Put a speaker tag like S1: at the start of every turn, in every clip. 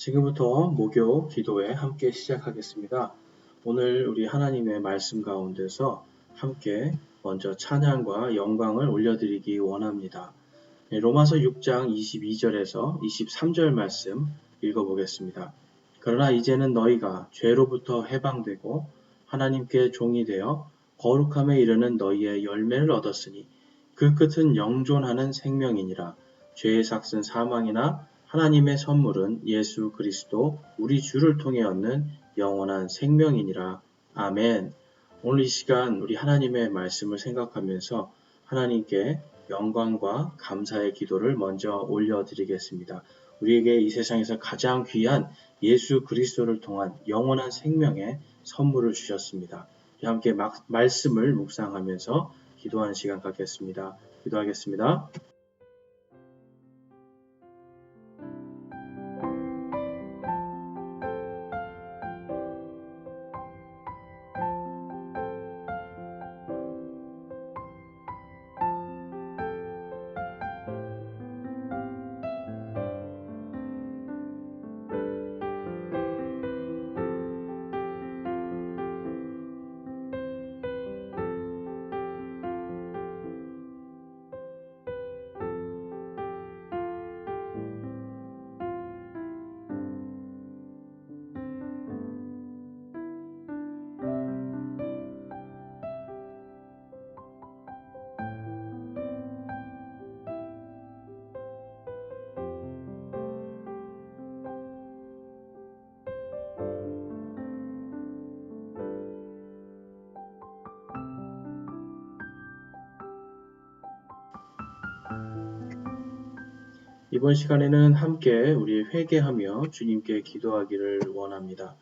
S1: 지금부터 목요 기도회 함께 시작하겠습니다. 오늘 우리 하나님의 말씀 가운데서 함께 먼저 찬양과 영광을 올려드리기 원합니다. 로마서 6장 22절에서 23절 말씀 읽어보겠습니다. 그러나 이제는 너희가 죄로부터 해방되고 하나님께 종이 되어 거룩함에 이르는 너희의 열매를 얻었으니 그 끝은 영존하는 생명이니라. 죄의 삭은 사망이나 하나님의 선물은 예수 그리스도 우리 주를 통해 얻는 영원한 생명이니라. 아멘. 오늘 이 시간 우리 하나님의 말씀을 생각하면서 하나님께 영광과 감사의 기도를 먼저 올려드리겠습니다. 우리에게 이 세상에서 가장 귀한 예수 그리스도를 통한 영원한 생명의 선물을 주셨습니다. 함께 말씀을 묵상하면서 기도하는 시간 갖겠습니다. 기도하겠습니다. 이번 시간에는 함께 우리 회개하며 주님께 기도하기를 원합니다.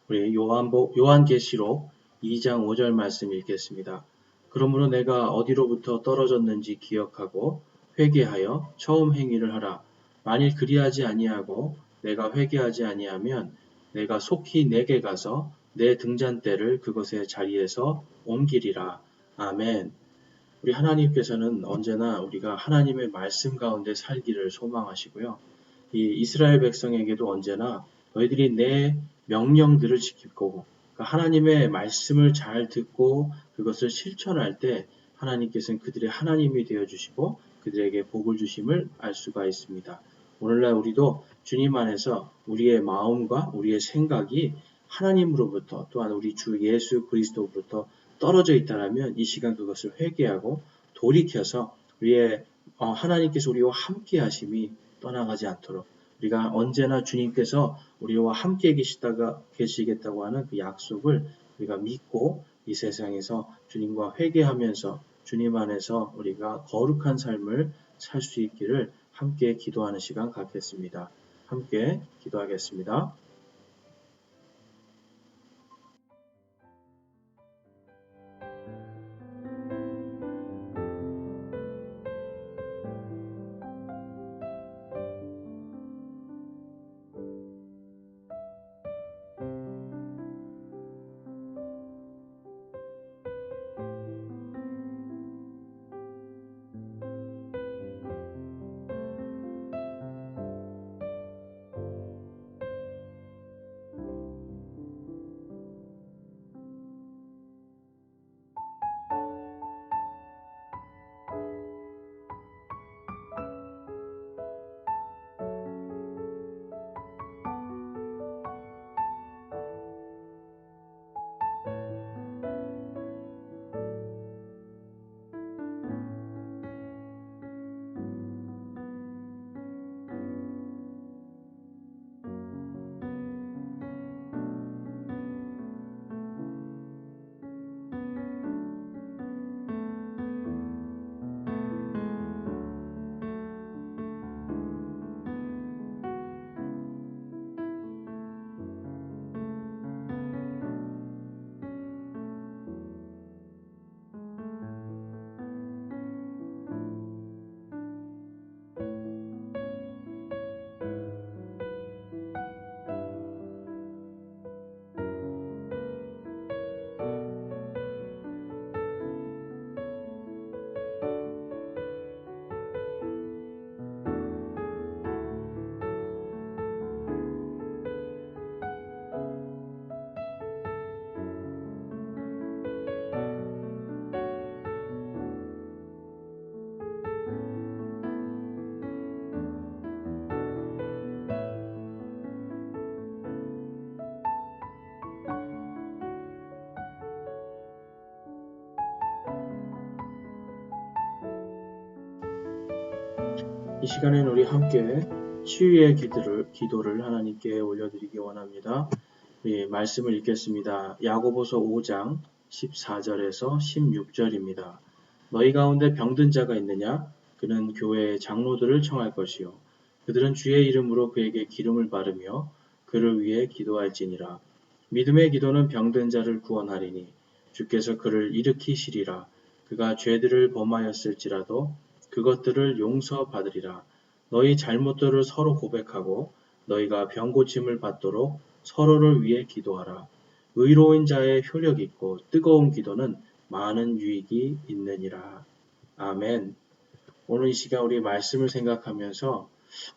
S1: 우리 요한계시록 2장 5절 말씀 읽겠습니다. 그러므로 내가 어디로부터 떨어졌는지 기억하고 회개하여 처음 행위를 하라. 만일 그리하지 아니하고 내가 회개하지 아니하면 내가 속히 내게 가서 내 등잔대를 그것의 자리에서 옮기리라. 아멘. 우리 하나님께서는 언제나 우리가 하나님의 말씀 가운데 살기를 소망하시고요. 이 이스라엘 백성에게도 언제나 너희들이 내 명령들을 지키고 하나님의 말씀을 잘 듣고 그것을 실천할 때 하나님께서는 그들의 하나님이 되어주시고 그들에게 복을 주심을 알 수가 있습니다. 오늘날 우리도 주님 안에서 우리의 마음과 우리의 생각이 하나님으로부터 또한 우리 주 예수 그리스도로부터 떨어져 있다면 이 시간 그것을 회개하고 돌이켜서 우리의 하나님께서 우리와 함께 하심이 떠나가지 않도록 우리가 언제나 주님께서 우리와 함께 계시겠다고 하는 그 약속을 우리가 믿고 이 세상에서 주님과 회개하면서 주님 안에서 우리가 거룩한 삶을 살 수 있기를 함께 기도하는 시간 갖겠습니다. 함께 기도하겠습니다. 이 시간에는 우리 함께 치유의 기도를 하나님께 올려드리기 원합니다. 우리 말씀을 읽겠습니다. 야고보서 5장 14절에서 16절입니다. 너희 가운데 병든 자가 있느냐? 그는 교회의 장로들을 청할 것이요. 그들은 주의 이름으로 그에게 기름을 바르며 그를 위해 기도할지니라. 믿음의 기도는 병든 자를 구원하리니 주께서 그를 일으키시리라. 그가 죄들을 범하였을지라도 그것들을 용서받으리라. 너희 잘못들을 서로 고백하고 너희가 병 고침을 받도록 서로를 위해 기도하라. 의로운 자의 효력 있고 뜨거운 기도는 많은 유익이 있느니라. 아멘. 오늘 이 시간 우리 말씀을 생각하면서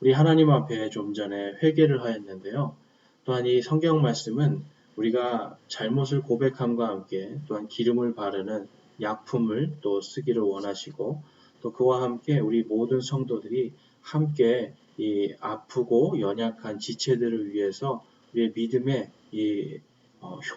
S1: 우리 하나님 앞에 좀 전에 회개를 하였는데요. 또한 이 성경 말씀은 우리가 잘못을 고백함과 함께 또한 기름을 바르는 약품을 또 쓰기를 원하시고 또 그와 함께 우리 모든 성도들이 함께 이 아프고 연약한 지체들을 위해서 우리의 믿음에 이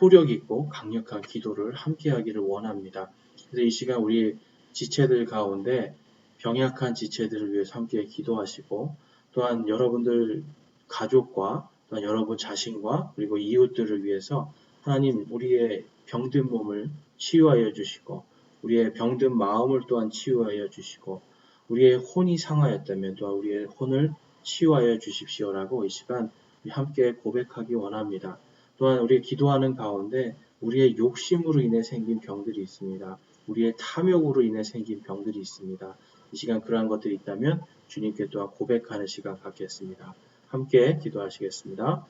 S1: 효력 있고 강력한 기도를 함께 하기를 원합니다. 그래서 이 시간 우리 지체들 가운데 병약한 지체들을 위해서 함께 기도하시고 또한 여러분들 가족과 또한 여러분 자신과 그리고 이웃들을 위해서 하나님 우리의 병든 몸을 치유하여 주시고 우리의 병든 마음을 또한 치유하여 주시고 우리의 혼이 상하였다면 또한 우리의 혼을 치유하여 주십시오라고 이 시간 함께 고백하기 원합니다. 또한 우리 기도하는 가운데 우리의 욕심으로 인해 생긴 병들이 있습니다. 우리의 탐욕으로 인해 생긴 병들이 있습니다. 이 시간 그러한 것들이 있다면 주님께 또한 고백하는 시간 갖겠습니다. 함께 기도하시겠습니다.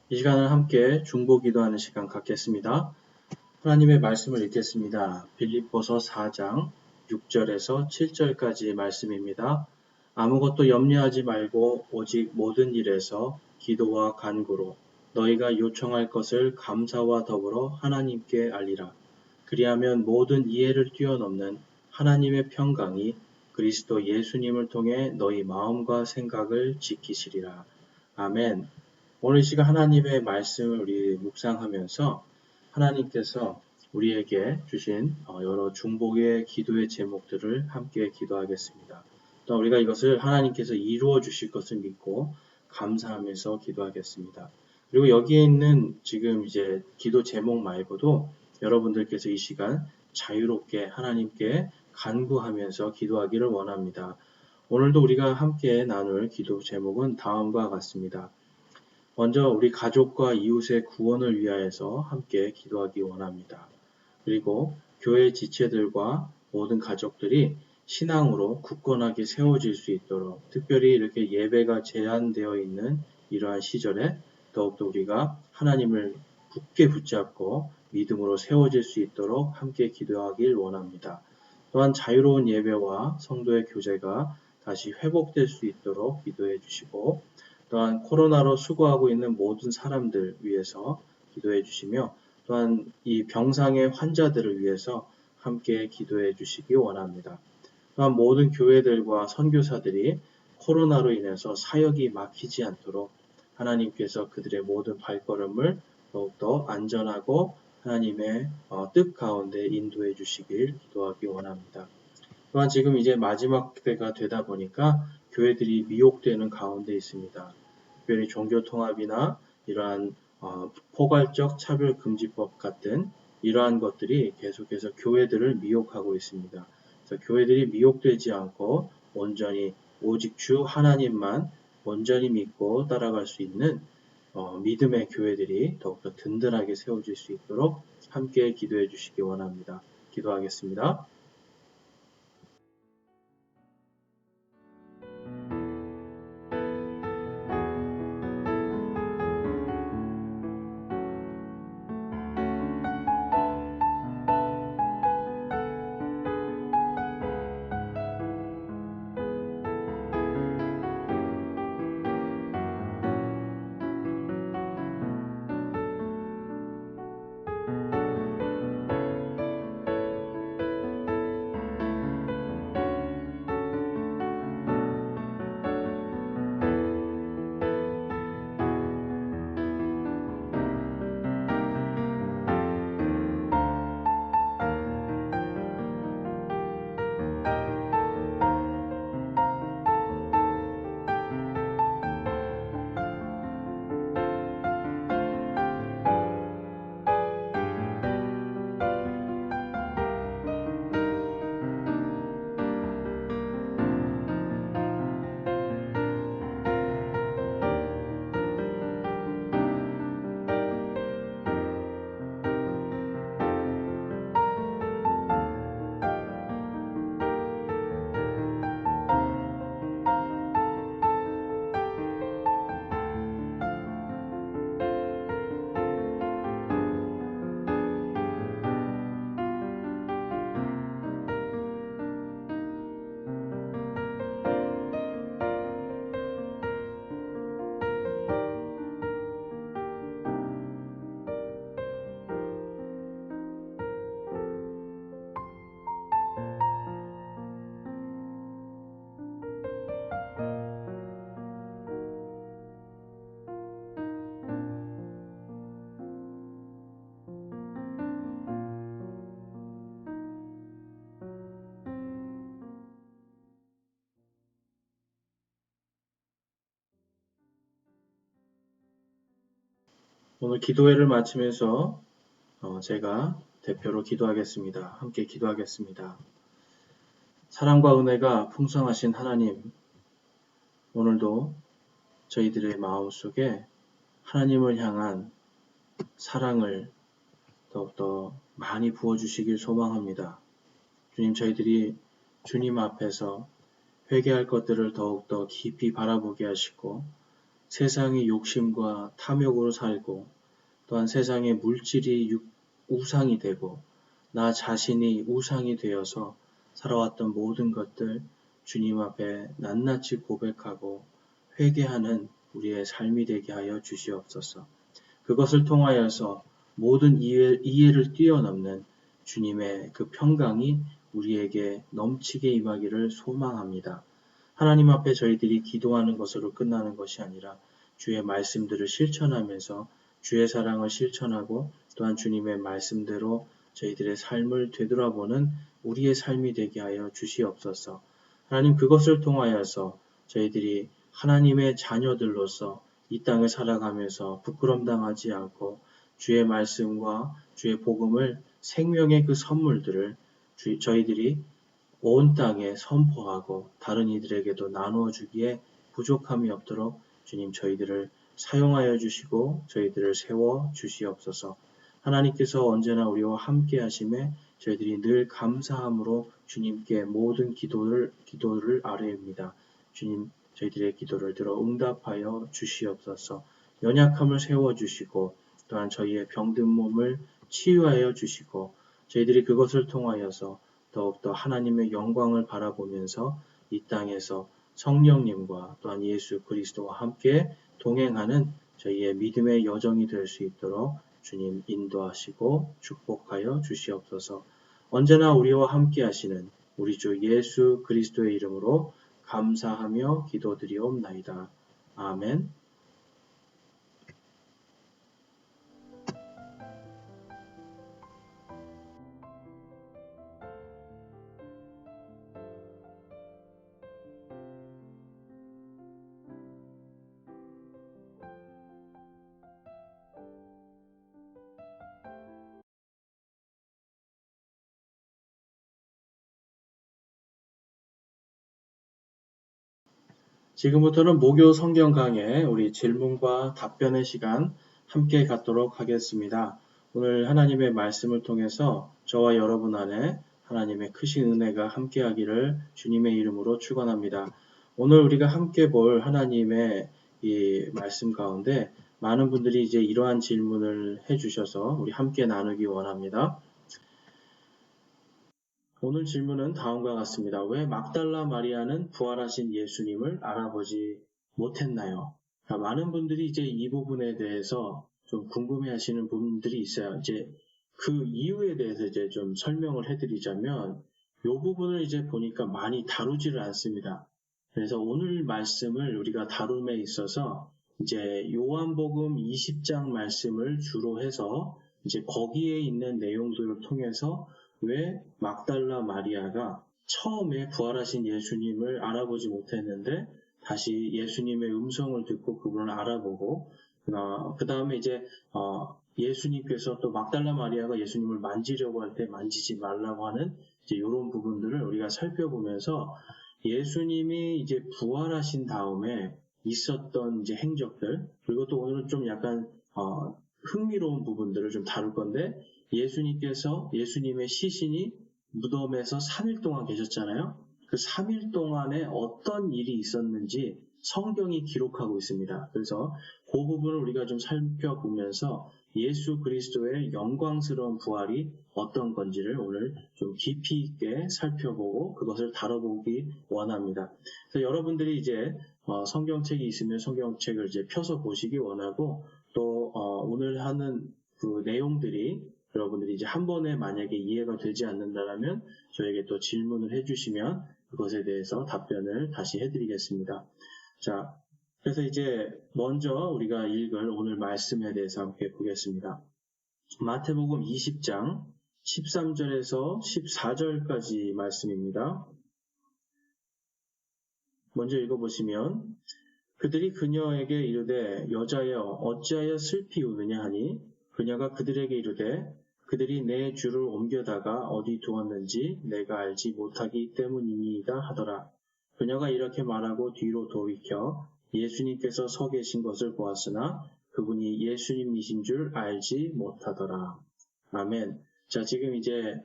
S1: 이 시간은 함께 중보 기도하는 시간 갖겠습니다. 하나님의 말씀을 읽겠습니다. 빌립보서 4장 6절에서 7절까지 말씀입니다. 아무것도 염려하지 말고 오직 모든 일에서 기도와 간구로 너희가 요청할 것을 감사와 더불어 하나님께 알리라. 그리하면 모든 이해를 뛰어넘는 하나님의 평강이 그리스도 예수님을 통해 너희 마음과 생각을 지키시리라. 아멘. 오늘 이 시간 하나님의 말씀을 우리 묵상하면서 하나님께서 우리에게 주신 여러 중복의 기도의 제목들을 함께 기도하겠습니다. 또 우리가 이것을 하나님께서 이루어 주실 것을 믿고 감사하면서 기도하겠습니다. 그리고 여기에 있는 지금 이제 기도 제목 말고도 여러분들께서 이 시간 자유롭게 하나님께 간구하면서 기도하기를 원합니다. 오늘도 우리가 함께 나눌 기도 제목은 다음과 같습니다. 먼저 우리 가족과 이웃의 구원을 위하여서 함께 기도하기 원합니다. 그리고 교회 지체들과 모든 가족들이 신앙으로 굳건하게 세워질 수 있도록 특별히 이렇게 예배가 제한되어 있는 이러한 시절에 더욱더 우리가 하나님을 굳게 붙잡고 믿음으로 세워질 수 있도록 함께 기도하길 원합니다. 또한 자유로운 예배와 성도의 교제가 다시 회복될 수 있도록 기도해 주시고 또한 코로나로 수고하고 있는 모든 사람들 위해서 기도해 주시며 또한 이 병상의 환자들을 위해서 함께 기도해 주시기 원합니다. 또한 모든 교회들과 선교사들이 코로나로 인해서 사역이 막히지 않도록 하나님께서 그들의 모든 발걸음을 더욱더 안전하고 하나님의 뜻 가운데 인도해 주시길 기도하기 원합니다. 또한 지금 이제 마지막 때가 되다 보니까 교회들이 미혹되는 가운데 있습니다. 특별히 종교통합이나 이러한 포괄적 차별금지법 같은 이러한 것들이 계속해서 교회들을 미혹하고 있습니다. 그래서 교회들이 미혹되지 않고 온전히 오직 주 하나님만 온전히 믿고 따라갈 수 있는 믿음의 교회들이 더욱더 든든하게 세워질 수 있도록 함께 기도해 주시기 원합니다. 기도하겠습니다. 오늘 기도회를 마치면서 제가 대표로 기도하겠습니다. 함께 기도하겠습니다. 사랑과 은혜가 풍성하신 하나님, 오늘도 저희들의 마음속에 하나님을 향한 사랑을 더욱더 많이 부어주시길 소망합니다. 주님, 저희들이 주님 앞에서 회개할 것들을 더욱더 깊이 바라보게 하시고 세상의 욕심과 탐욕으로 살고 또한 세상의 물질이 우상이 되고 나 자신이 우상이 되어서 살아왔던 모든 것들 주님 앞에 낱낱이 고백하고 회개하는 우리의 삶이 되게 하여 주시옵소서. 그것을 통하여서 모든 이해를 뛰어넘는 주님의 그 평강이 우리에게 넘치게 임하기를 소망합니다. 하나님 앞에 저희들이 기도하는 것으로 끝나는 것이 아니라 주의 말씀들을 실천하면서 주의 사랑을 실천하고 또한 주님의 말씀대로 저희들의 삶을 되돌아보는 우리의 삶이 되게 하여 주시옵소서. 하나님, 그것을 통하여서 저희들이 하나님의 자녀들로서 이 땅을 살아가면서 부끄럼 당하지 않고 주의 말씀과 주의 복음을 생명의 그 선물들을 저희들이 온 땅에 선포하고 다른 이들에게도 나누어 주기에 부족함이 없도록 주님 저희들을 사용하여 주시고 저희들을 세워 주시옵소서. 하나님께서 언제나 우리와 함께 하심에 저희들이 늘 감사함으로 주님께 모든 기도를 아뢰입니다. 주님, 저희들의 기도를 들어 응답하여 주시옵소서. 연약함을 세워 주시고 또한 저희의 병든 몸을 치유하여 주시고 저희들이 그것을 통하여서 더욱더 하나님의 영광을 바라보면서 이 땅에서 성령님과 또한 예수 그리스도와 함께 동행하는 저희의 믿음의 여정이 될 수 있도록 주님 인도하시고 축복하여 주시옵소서. 언제나 우리와 함께 하시는 우리 주 예수 그리스도의 이름으로 감사하며 기도드리옵나이다. 아멘. 지금부터는 목요 성경 강해 우리 질문과 답변의 시간 함께 갖도록 하겠습니다. 오늘 하나님의 말씀을 통해서 저와 여러분 안에 하나님의 크신 은혜가 함께하기를 주님의 이름으로 축원합니다. 오늘 우리가 함께 볼 하나님의 이 말씀 가운데 많은 분들이 이제 이러한 질문을 해주셔서 우리 함께 나누기 원합니다. 오늘 질문은 다음과 같습니다. 왜 막달라 마리아는 부활하신 예수님을 알아보지 못했나요? 많은 분들이 이제 이 부분에 대해서 좀 궁금해 하시는 분들이 있어요. 이제 그 이유에 대해서 이제 좀 설명을 해드리자면, 이 부분을 이제 보니까 많이 다루지를 않습니다. 그래서 오늘 말씀을 우리가 다룸에 있어서 이제 요한복음 20장 말씀을 주로 해서 이제 거기에 있는 내용들을 통해서 왜 막달라 마리아가 처음에 부활하신 예수님을 알아보지 못했는데 다시 예수님의 음성을 듣고 그분을 알아보고 그 다음에 이제 예수님께서 또 막달라 마리아가 예수님을 만지려고 할 때 만지지 말라고 하는 이제 이런 부분들을 우리가 살펴보면서 예수님이 이제 부활하신 다음에 있었던 이제 행적들, 그리고 또 오늘은 좀 약간 흥미로운 부분들을 좀 다룰 건데, 예수님의 시신이 무덤에서 3일 동안 계셨잖아요. 그 3일 동안에 어떤 일이 있었는지 성경이 기록하고 있습니다. 그래서 그 부분을 우리가 좀 살펴보면서 예수 그리스도의 영광스러운 부활이 어떤 건지를 오늘 좀 깊이 있게 살펴보고 그것을 다뤄보기 원합니다. 그래서 여러분들이 이제 성경책이 있으면 성경책을 이제 펴서 보시기 원하고, 또 오늘 하는 그 내용들이 여러분들이 이제 한 번에 만약에 이해가 되지 않는다면 저에게 또 질문을 해주시면 그것에 대해서 답변을 다시 해드리겠습니다. 자, 그래서 이제 먼저 우리가 읽을 오늘 말씀에 대해서 함께 보겠습니다. 마태복음 20장 13절에서 14절까지 말씀입니다. 먼저 읽어보시면, 그들이 그녀에게 이르되 여자여 어찌하여 슬피 우느냐 하니, 그녀가 그들에게 이르되 그들이 내 주를 옮겨다가 어디 두었는지 내가 알지 못하기 때문이니이다 하더라. 그녀가 이렇게 말하고 뒤로 돌이켜 예수님께서 서 계신 것을 보았으나 그분이 예수님이신 줄 알지 못하더라. 아멘. 자, 지금 이제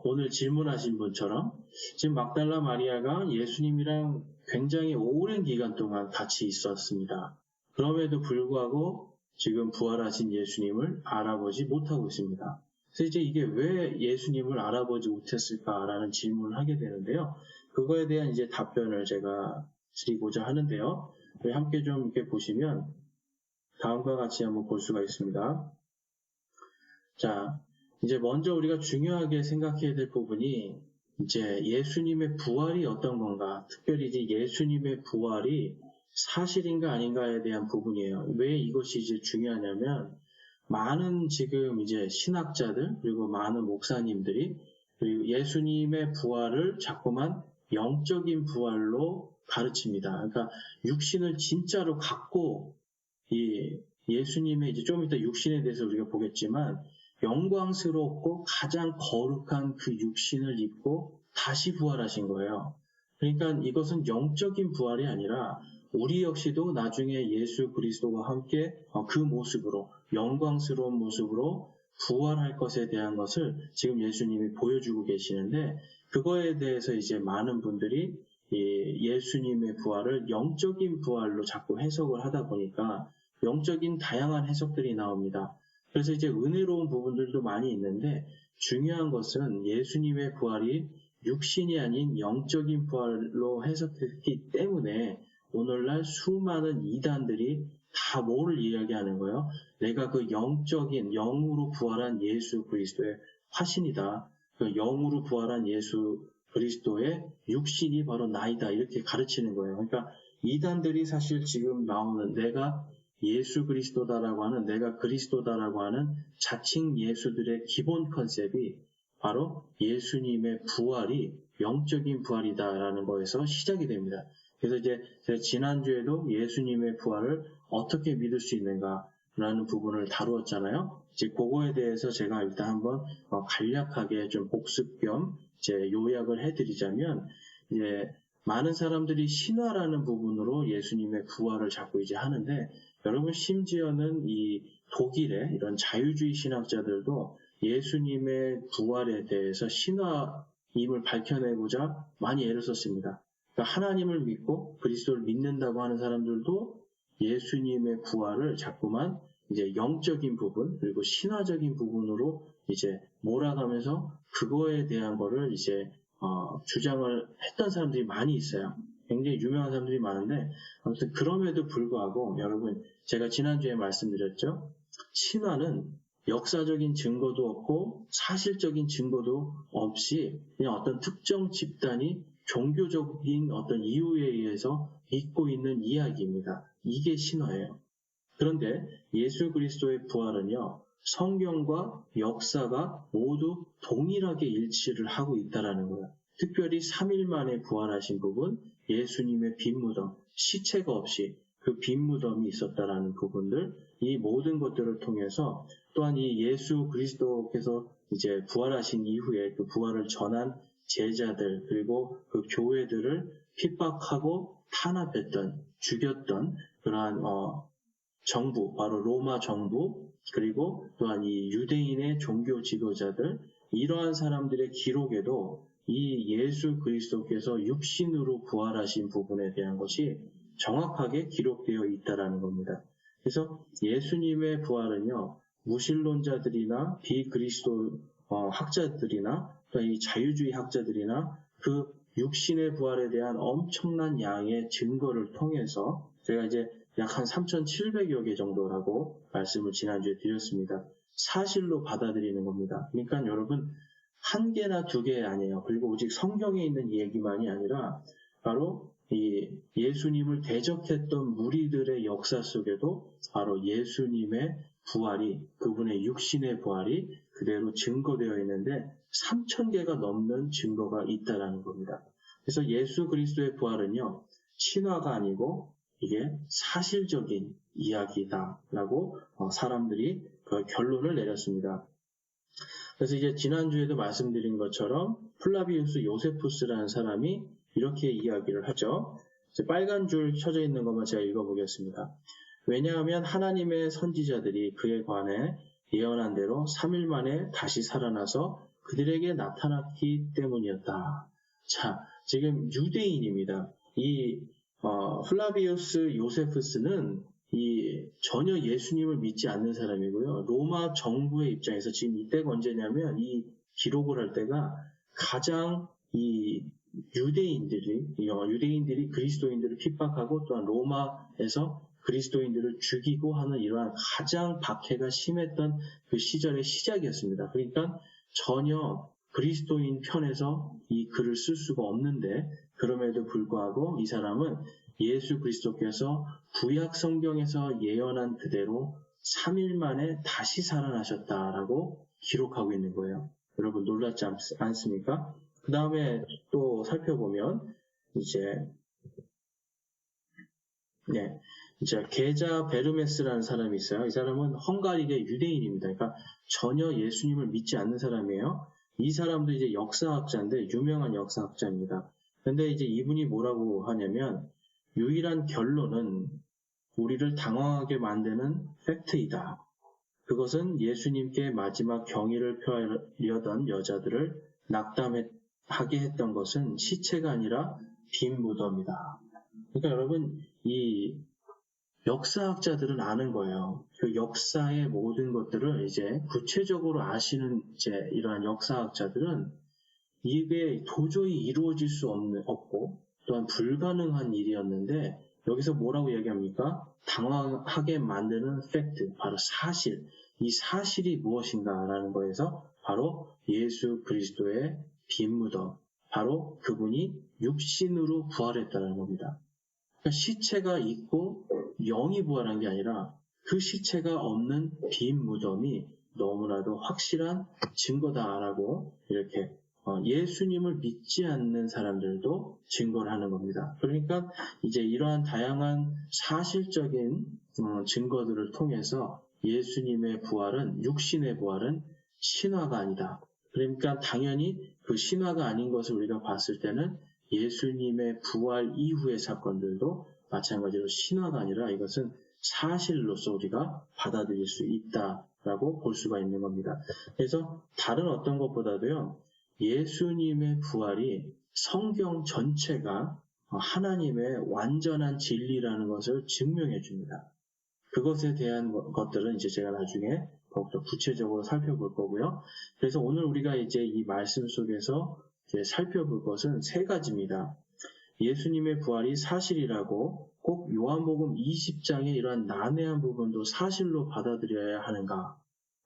S1: 오늘 질문하신 분처럼 지금 막달라 마리아가 예수님이랑 굉장히 오랜 기간 동안 같이 있었습니다. 그럼에도 불구하고 지금 부활하신 예수님을 알아보지 못하고 있습니다. 그래서 이제 이게 왜 예수님을 알아보지 못했을까라는 질문을 하게 되는데요. 그거에 대한 이제 답변을 제가 드리고자 하는데요. 함께 좀 이렇게 보시면, 다음과 같이 한번 볼 수가 있습니다. 자, 이제 먼저 우리가 중요하게 생각해야 될 부분이 이제 예수님의 부활이 어떤 건가, 특별히 이제 예수님의 부활이 사실인가 아닌가에 대한 부분이에요. 왜 이것이 이제 중요하냐면 많은 지금 이제 신학자들 그리고 많은 목사님들이 그리고 예수님의 부활을 자꾸만 영적인 부활로 가르칩니다. 그러니까 육신을 진짜로 갖고 이 예수님의 이제 좀 이따 육신에 대해서 우리가 보겠지만 영광스럽고 가장 거룩한 그 육신을 입고 다시 부활하신 거예요. 그러니까 이것은 영적인 부활이 아니라 우리 역시도 나중에 예수 그리스도와 함께 그 모습으로 영광스러운 모습으로 부활할 것에 대한 것을 지금 예수님이 보여주고 계시는데 그거에 대해서 이제 많은 분들이 예수님의 부활을 영적인 부활로 자꾸 해석을 하다 보니까 영적인 다양한 해석들이 나옵니다. 그래서 이제 은혜로운 부분들도 많이 있는데 중요한 것은 예수님의 부활이 육신이 아닌 영적인 부활로 해석됐기 때문에 오늘날 수많은 이단들이 다 뭐를 이야기하는 거예요? 내가 그 영적인 영으로 부활한 예수 그리스도의 화신이다. 그 영으로 부활한 예수 그리스도의 육신이 바로 나이다. 이렇게 가르치는 거예요. 그러니까 이단들이 사실 지금 나오는 내가 예수 그리스도다라고 하는 내가 그리스도다라고 하는 자칭 예수들의 기본 컨셉이 바로 예수님의 부활이 영적인 부활이다라는 거에서 시작이 됩니다. 그래서 이제 제가 지난주에도 예수님의 부활을 어떻게 믿을 수 있는가라는 부분을 다루었잖아요. 이제 그거에 대해서 제가 일단 한번 간략하게 좀 복습 겸 이제 요약을 해드리자면 이제 많은 사람들이 신화라는 부분으로 예수님의 부활을 자꾸 이제 하는데 여러분 심지어는 이 독일의 이런 자유주의 신학자들도 예수님의 부활에 대해서 신화임을 밝혀내고자 많이 애를 썼습니다. 그러니까 하나님을 믿고 그리스도를 믿는다고 하는 사람들도 예수님의 부활을 자꾸만 이제 영적인 부분 그리고 신화적인 부분으로 이제 몰아가면서 그거에 대한 거를 이제 주장을 했던 사람들이 많이 있어요. 굉장히 유명한 사람들이 많은데 아무튼 그럼에도 불구하고 여러분 제가 지난주에 말씀드렸죠. 신화는 역사적인 증거도 없고 사실적인 증거도 없이 그냥 어떤 특정 집단이 종교적인 어떤 이유에 의해서 믿고 있는 이야기입니다. 이게 신화예요. 그런데 예수 그리스도의 부활은요. 성경과 역사가 모두 동일하게 일치를 하고 있다는 거예요. 특별히 3일 만에 부활하신 부분, 예수님의 빈 무덤, 시체가 없이 그 빈 무덤이 있었다라는 부분들, 이 모든 것들을 통해서 또한 이 예수 그리스도께서 이제 부활하신 이후에 그 부활을 전한 제자들 그리고 그 교회들을 핍박하고 탄압했던, 죽였던 그러한 정부, 바로 로마 정부, 그리고 또한 이 유대인의 종교 지도자들, 이러한 사람들의 기록에도 이 예수 그리스도께서 육신으로 부활하신 부분에 대한 것이 정확하게 기록되어 있다는 겁니다. 그래서 예수님의 부활은요, 무신론자들이나 비그리스도 학자들이나 또 이 자유주의 학자들이나 그 육신의 부활에 대한 엄청난 양의 증거를 통해서 제가 이제 약 한 3,700여 개 정도라고 말씀을 지난주에 드렸습니다. 사실로 받아들이는 겁니다. 그러니까 여러분 한 개나 두 개 아니에요. 그리고 오직 성경에 있는 얘기만이 아니라 바로 이 예수님을 대적했던 무리들의 역사 속에도 바로 예수님의 부활이 그분의 육신의 부활이 그대로 증거되어 있는데 3,000개가 넘는 증거가 있다라는 겁니다. 그래서 예수 그리스도의 부활은요. 신화가 아니고 이게 사실적인 이야기다라고 사람들이 그 결론을 내렸습니다. 그래서 이제 지난주에도 말씀드린 것처럼 플라비우스 요세푸스라는 사람이 이렇게 이야기를 하죠. 이제 빨간 줄 쳐져 있는 것만 제가 읽어보겠습니다. 왜냐하면 하나님의 선지자들이 그에 관해 예언한 대로 3일 만에 다시 살아나서 그들에게 나타났기 때문이었다. 자, 지금 유대인입니다. 이 플라비우스 요세푸스는 전혀 예수님을 믿지 않는 사람이고요. 로마 정부의 입장에서 지금 이때가 언제냐면 이 기록을 할 때가 가장 이 유대인들이 그리스도인들을 핍박하고 또한 로마에서 그리스도인들을 죽이고 하는 이러한 가장 박해가 심했던 그 시절의 시작이었습니다. 그러니까 전혀 그리스도인 편에서 이 글을 쓸 수가 없는데 그럼에도 불구하고 이 사람은 예수 그리스도께서 구약 성경에서 예언한 그대로 3일 만에 다시 살아나셨다라고 기록하고 있는 거예요. 여러분 놀랍지 않습니까? 그 다음에 또 살펴보면 이제 게자 베르메스라는 사람이 있어요. 이 사람은 헝가리계 유대인입니다. 그러니까 전혀 예수님을 믿지 않는 사람이에요. 이 사람도 이제 역사학자인데 유명한 역사학자입니다. 근데 이제 이분이 뭐라고 하냐면 유일한 결론은 우리를 당황하게 만드는 팩트이다. 그것은 예수님께 마지막 경의를 표하려던 여자들을 낙담하게 했던 것은 시체가 아니라 빈 무덤이다. 그러니까 여러분 이 역사학자들은 아는 거예요. 그 역사의 모든 것들을 이제 구체적으로 아시는 이제 이러한 역사학자들은 이게 도저히 이루어질 수 없고 또한 불가능한 일이었는데 여기서 뭐라고 얘기합니까? 당황하게 만드는 팩트, 바로 사실. 이 사실이 무엇인가라는 거에서 바로 예수 그리스도의 빈 무덤, 바로 그분이 육신으로 부활했다는 겁니다. 그러니까 시체가 있고 영이 부활한 게 아니라 그 시체가 없는 빈 무덤이 너무나도 확실한 증거다라고 이렇게 예수님을 믿지 않는 사람들도 증거를 하는 겁니다. 그러니까 이제 이러한 다양한 사실적인 증거들을 통해서 예수님의 부활은, 육신의 부활은 신화가 아니다. 그러니까 당연히 그 신화가 아닌 것을 우리가 봤을 때는 예수님의 부활 이후의 사건들도 마찬가지로 신화가 아니라 이것은 사실로서 우리가 받아들일 수 있다라고 볼 수가 있는 겁니다. 그래서 다른 어떤 것보다도요, 예수님의 부활이 성경 전체가 하나님의 완전한 진리라는 것을 증명해 줍니다. 그것에 대한 것들은 이제 제가 나중에 더욱더 구체적으로 살펴볼 거고요. 그래서 오늘 우리가 이제 이 말씀 속에서 이제 살펴볼 것은 세 가지입니다. 예수님의 부활이 사실이라고 꼭 요한복음 20장의 이러한 난해한 부분도 사실로 받아들여야 하는가?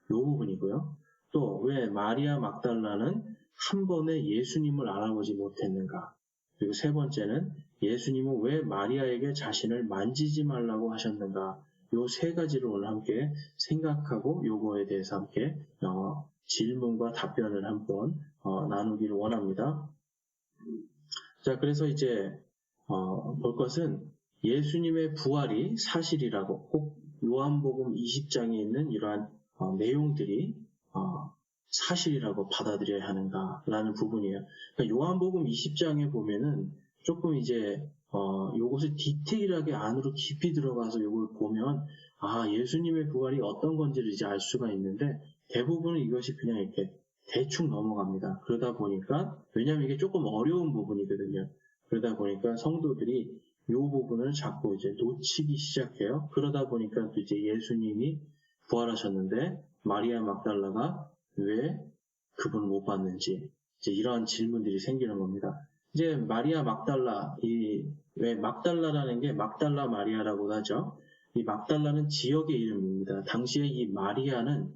S1: 이 부분이고요. 또 왜 마리아 막달라는 한 번에 예수님을 알아보지 못했는가? 그리고 세 번째는 예수님은 왜 마리아에게 자신을 만지지 말라고 하셨는가? 요 세 가지를 오늘 함께 생각하고 요거에 대해서 함께 질문과 답변을 한번 나누기를 원합니다. 자, 그래서 이제 볼 것은 예수님의 부활이 사실이라고 꼭 요한복음 20장에 있는 이러한 내용들이 사실이라고 받아들여야 하는가라는 부분이에요. 그러니까 요한복음 20장에 보면은 조금 이제 요것을 디테일하게 안으로 깊이 들어가서 요걸 보면 예수님의 부활이 어떤 건지를 이제 알 수가 있는데 대부분은 이것이 그냥 이렇게 대충 넘어갑니다. 그러다 보니까 왜냐하면 이게 조금 어려운 부분이거든요. 그러다 보니까 성도들이 이 부분을 자꾸 이제 놓치기 시작해요. 그러다 보니까 또 이제 예수님이 부활하셨는데 마리아 막달라가 왜 그분을 못 봤는지 이제 이러한 질문들이 생기는 겁니다. 이제 마리아 막달라, 왜 막달라라는 게 막달라 마리아라고 하죠. 이 막달라는 지역의 이름입니다. 당시에 이 마리아는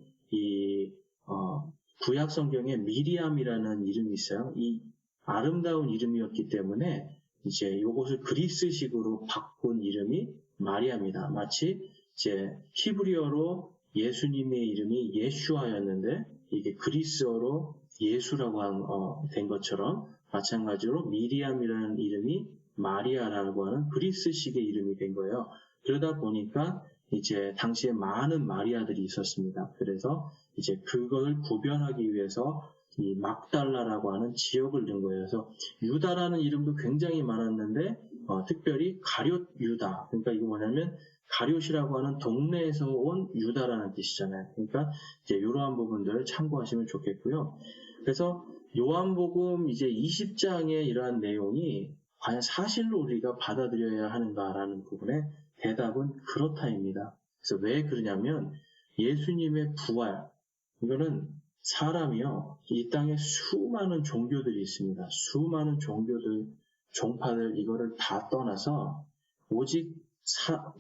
S1: 구약 성경에 미리암이라는 이름이 있어요. 이 아름다운 이름이었기 때문에 이제 이것을 그리스식으로 바꾼 이름이 마리아입니다. 마치 이제 히브리어로 예수님의 이름이 예슈아였는데 이게 그리스어로 예수라고 된 것처럼 마찬가지로 미리암이라는 이름이 마리아라고 하는 그리스식의 이름이 된 거예요. 그러다 보니까 이제 당시에 많은 마리아들이 있었습니다. 그래서 이제 그걸 구별하기 위해서 이 막달라라고 하는 지역을 넣은 거예요. 그래서 유다라는 이름도 굉장히 많았는데 특별히 가룟 유다. 그러니까 이거 뭐냐면 가룟이라고 하는 동네에서 온 유다라는 뜻이잖아요. 그러니까 이제 이러한 부분들 참고하시면 좋겠고요. 그래서 요한복음 이제 20장의 이러한 내용이 과연 사실로 우리가 받아들여야 하는가라는 부분에 대답은 그렇다입니다. 그래서 왜 그러냐면 예수님의 부활, 이거는 사람이요, 이 땅에 수많은 종교들이 있습니다. 수많은 종교들, 종파들 이거를 다 떠나서 오직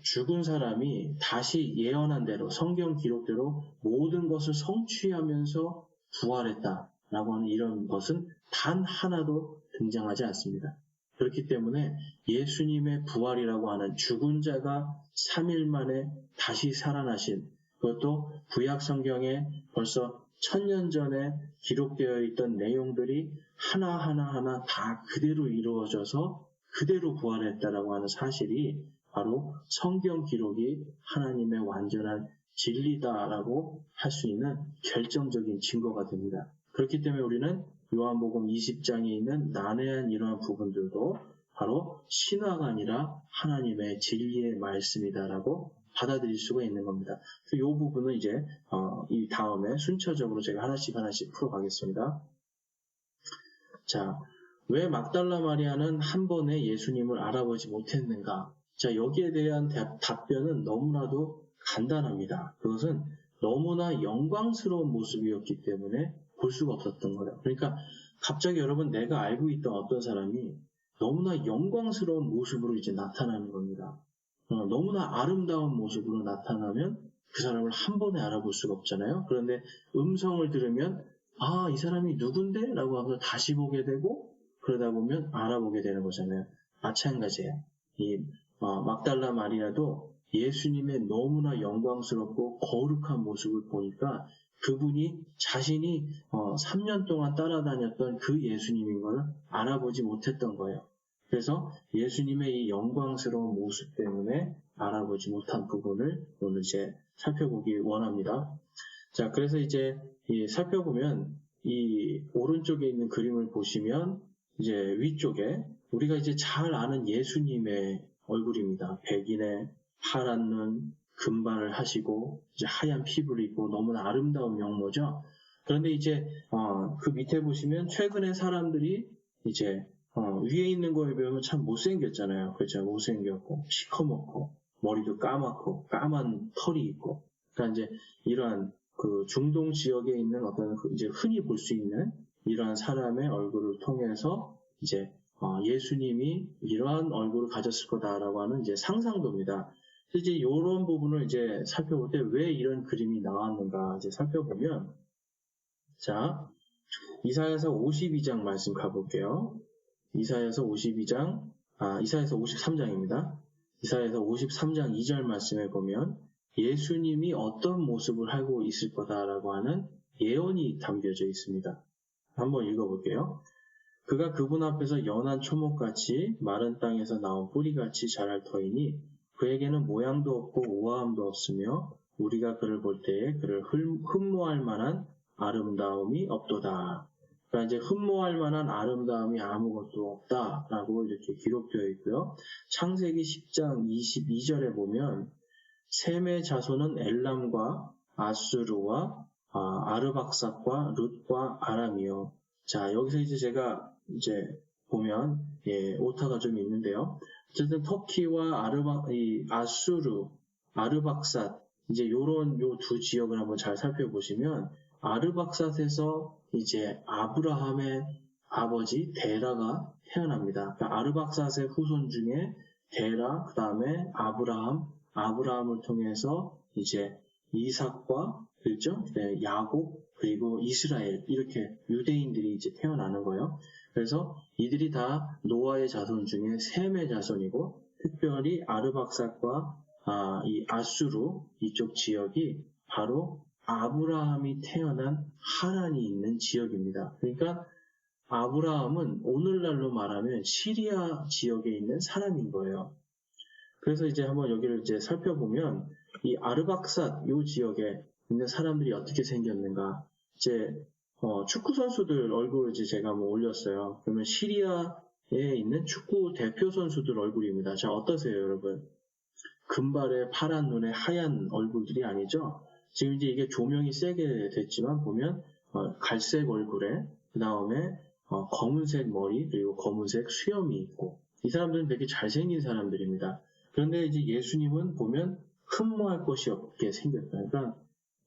S1: 죽은 사람이 다시 예언한 대로 성경 기록대로 모든 것을 성취하면서 부활했다라고 하는 이런 것은 단 하나도 등장하지 않습니다. 그렇기 때문에 예수님의 부활이라고 하는 죽은 자가 3일 만에 다시 살아나신, 그것도 구약 성경에 벌써 1000년 전에 기록되어 있던 내용들이 하나하나 다 그대로 이루어져서 그대로 부활했다라고 하는 사실이 바로 성경 기록이 하나님의 완전한 진리다라고 할 수 있는 결정적인 증거가 됩니다. 그렇기 때문에 우리는 요한복음 20장에 있는 난해한 이러한 부분들도 바로 신화가 아니라 하나님의 진리의 말씀이다라고 받아들일 수가 있는 겁니다. 이 부분은 이제 이 다음에 순차적으로 제가 하나씩 풀어가겠습니다. 자, 왜 막달라 마리아는 한 번에 예수님을 알아보지 못했는가? 자, 여기에 대한 답변은 너무나도 간단합니다. 그것은 너무나 영광스러운 모습이었기 때문에 볼 수가 없었던 거예요. 그러니까 갑자기 여러분, 내가 알고 있던 어떤 사람이 너무나 영광스러운 모습으로 이제 나타나는 겁니다. 너무나 아름다운 모습으로 나타나면 그 사람을 한 번에 알아볼 수가 없잖아요. 그런데 음성을 들으면 이 사람이 누군데? 라고 하면서 다시 보게 되고, 그러다 보면 알아보게 되는 거잖아요. 마찬가지예요. 이 막달라 마리아도 예수님의 너무나 영광스럽고 거룩한 모습을 보니까 그분이 자신이 3년 동안 따라다녔던 그 예수님인 것을 알아보지 못했던 거예요. 그래서 예수님의 이 영광스러운 모습 때문에 알아보지 못한 부분을 오늘 이제 살펴보기 원합니다. 자, 그래서 이제 살펴보면 이 오른쪽에 있는 그림을 보시면 이제 위쪽에 우리가 이제 잘 아는 예수님의 얼굴입니다. 백인의 파란 눈, 금발을 하시고 이제 하얀 피부를 입고 너무나 아름다운 면모죠. 그런데 이제 그 밑에 보시면 최근에 사람들이 이제 위에 있는 거에 비하면 참 못생겼잖아요. 그렇죠? 못생겼고 시커멓고 머리도 까맣고 까만 털이 있고. 그러니까 이제 이러한 그 중동 지역에 있는 어떤 이제 흔히 볼 수 있는 이러한 사람의 얼굴을 통해서 이제 예수님이 이러한 얼굴을 가졌을 거다라고 하는 이제 상상도입니다. 이제 이런 부분을 이제 살펴볼 때 왜 이런 그림이 나왔는가 이제 살펴보면, 자, 이사야서 52장 말씀 가볼게요. 이사야서 53장입니다. 이사야서 53장 2절 말씀에 보면 예수님이 어떤 모습을 하고 있을 거다라고 하는 예언이 담겨져 있습니다. 한번 읽어볼게요. 그가 그분 앞에서 연한 초목같이 마른 땅에서 나온 뿌리같이 자랄 터이니 그에게는 모양도 없고 우아함도 없으며 우리가 그를 볼 때에 그를 흠모할 만한 아름다움이 없도다. 그러니까 이제 흠모할 만한 아름다움이 아무것도 없다라고 이렇게 기록되어 있고요. 창세기 10장 22절에 보면 셈의 자손은 엘람과 아수르와 아르박삭과 룻과 아람이요. 자, 여기서 이제 제가 이제 보면 오타가 좀 있는데요. 어쨌든 터키와 아수르, 아르박삿 이제 요런 요 두 지역을 한번 잘 살펴보시면 아르박삿에서 이제 아브라함의 아버지 데라가 태어납니다. 그러니까 아르박삿의 후손 중에 데라, 그 다음에 아브라함을 통해서 이제 이삭과 그렇죠? 네, 야곱 그리고 이스라엘 이렇게 유대인들이 이제 태어나는 거예요. 그래서 이들이 다 노아의 자손 중에 셈의 자손이고 특별히 아르박삿과 이 아수르 이쪽 지역이 바로 아브라함이 태어난 하란이 있는 지역입니다. 그러니까 아브라함은 오늘날로 말하면 시리아 지역에 있는 사람인 거예요. 그래서 이제 한번 여기를 이제 살펴보면 이 아르박삿 요 지역에 있는 사람들이 어떻게 생겼는가. 이제 축구 선수들 얼굴을 이제 제가 한번 올렸어요. 그러면 시리아에 있는 축구 대표 선수들 얼굴입니다. 자, 어떠세요, 여러분? 금발에 파란 눈에 하얀 얼굴들이 아니죠? 지금 이제 이게 조명이 세게 됐지만 보면 갈색 얼굴에 그 다음에 검은색 머리 그리고 검은색 수염이 있고 이 사람들은 되게 잘생긴 사람들입니다. 그런데 이제 예수님은 보면 흠모할 것이 없게 생겼다. 그러니까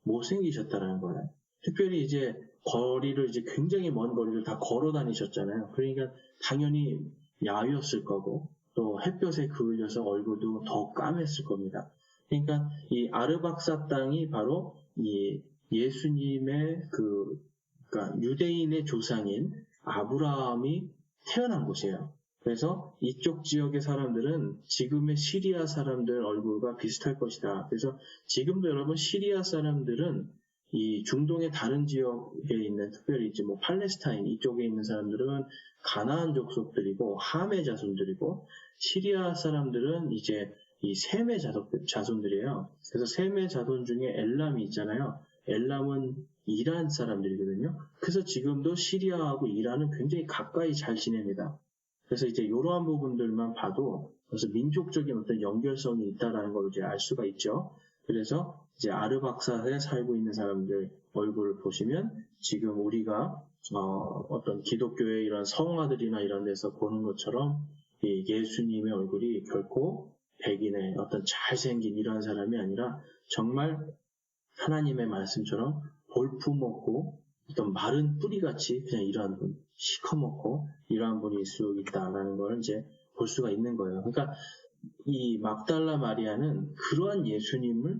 S1: 못생기셨다라는 거예요. 특별히 이제 거리를 이제 굉장히 먼 거리를 다 걸어 다니셨잖아요. 그러니까 당연히 야위었을 거고 또 햇볕에 그을려서 얼굴도 더 까맸을 겁니다. 그러니까 이 아르박사 땅이 바로 이 예수님의 그러니까 유대인의 조상인 아브라함이 태어난 곳이에요. 그래서 이쪽 지역의 사람들은 지금의 시리아 사람들 얼굴과 비슷할 것이다. 그래서 지금도 여러분 시리아 사람들은 이 중동의 다른 지역에 있는 특별히 이제 뭐 팔레스타인 이쪽에 있는 사람들은 가나안 족속들이고 함의 자손들이고 시리아 사람들은 이제 이 셈의 자손들이에요. 그래서 셈의 자손 중에 엘람이 있잖아요. 엘람은 이란 사람들이거든요. 그래서 지금도 시리아하고 이란은 굉장히 가까이 잘 지냅니다. 그래서 이제 이러한 부분들만 봐도 그래서 민족적인 어떤 연결성이 있다라는 걸 이제 알 수가 있죠. 그래서 이제 아르박사에 살고 있는 사람들 얼굴을 보시면 지금 우리가 어떤 기독교의 이런 성화들이나 이런 데서 보는 것처럼 이 예수님의 얼굴이 결코 백인의 어떤 잘생긴 이러한 사람이 아니라 정말 하나님의 말씀처럼 볼품없고 어떤 마른 뿌리같이 그냥 이러한 분, 시커멓고 이러한 분이 수 있다라는 걸 이제 볼 수가 있는 거예요. 그러니까 이 막달라 마리아는 그러한 예수님을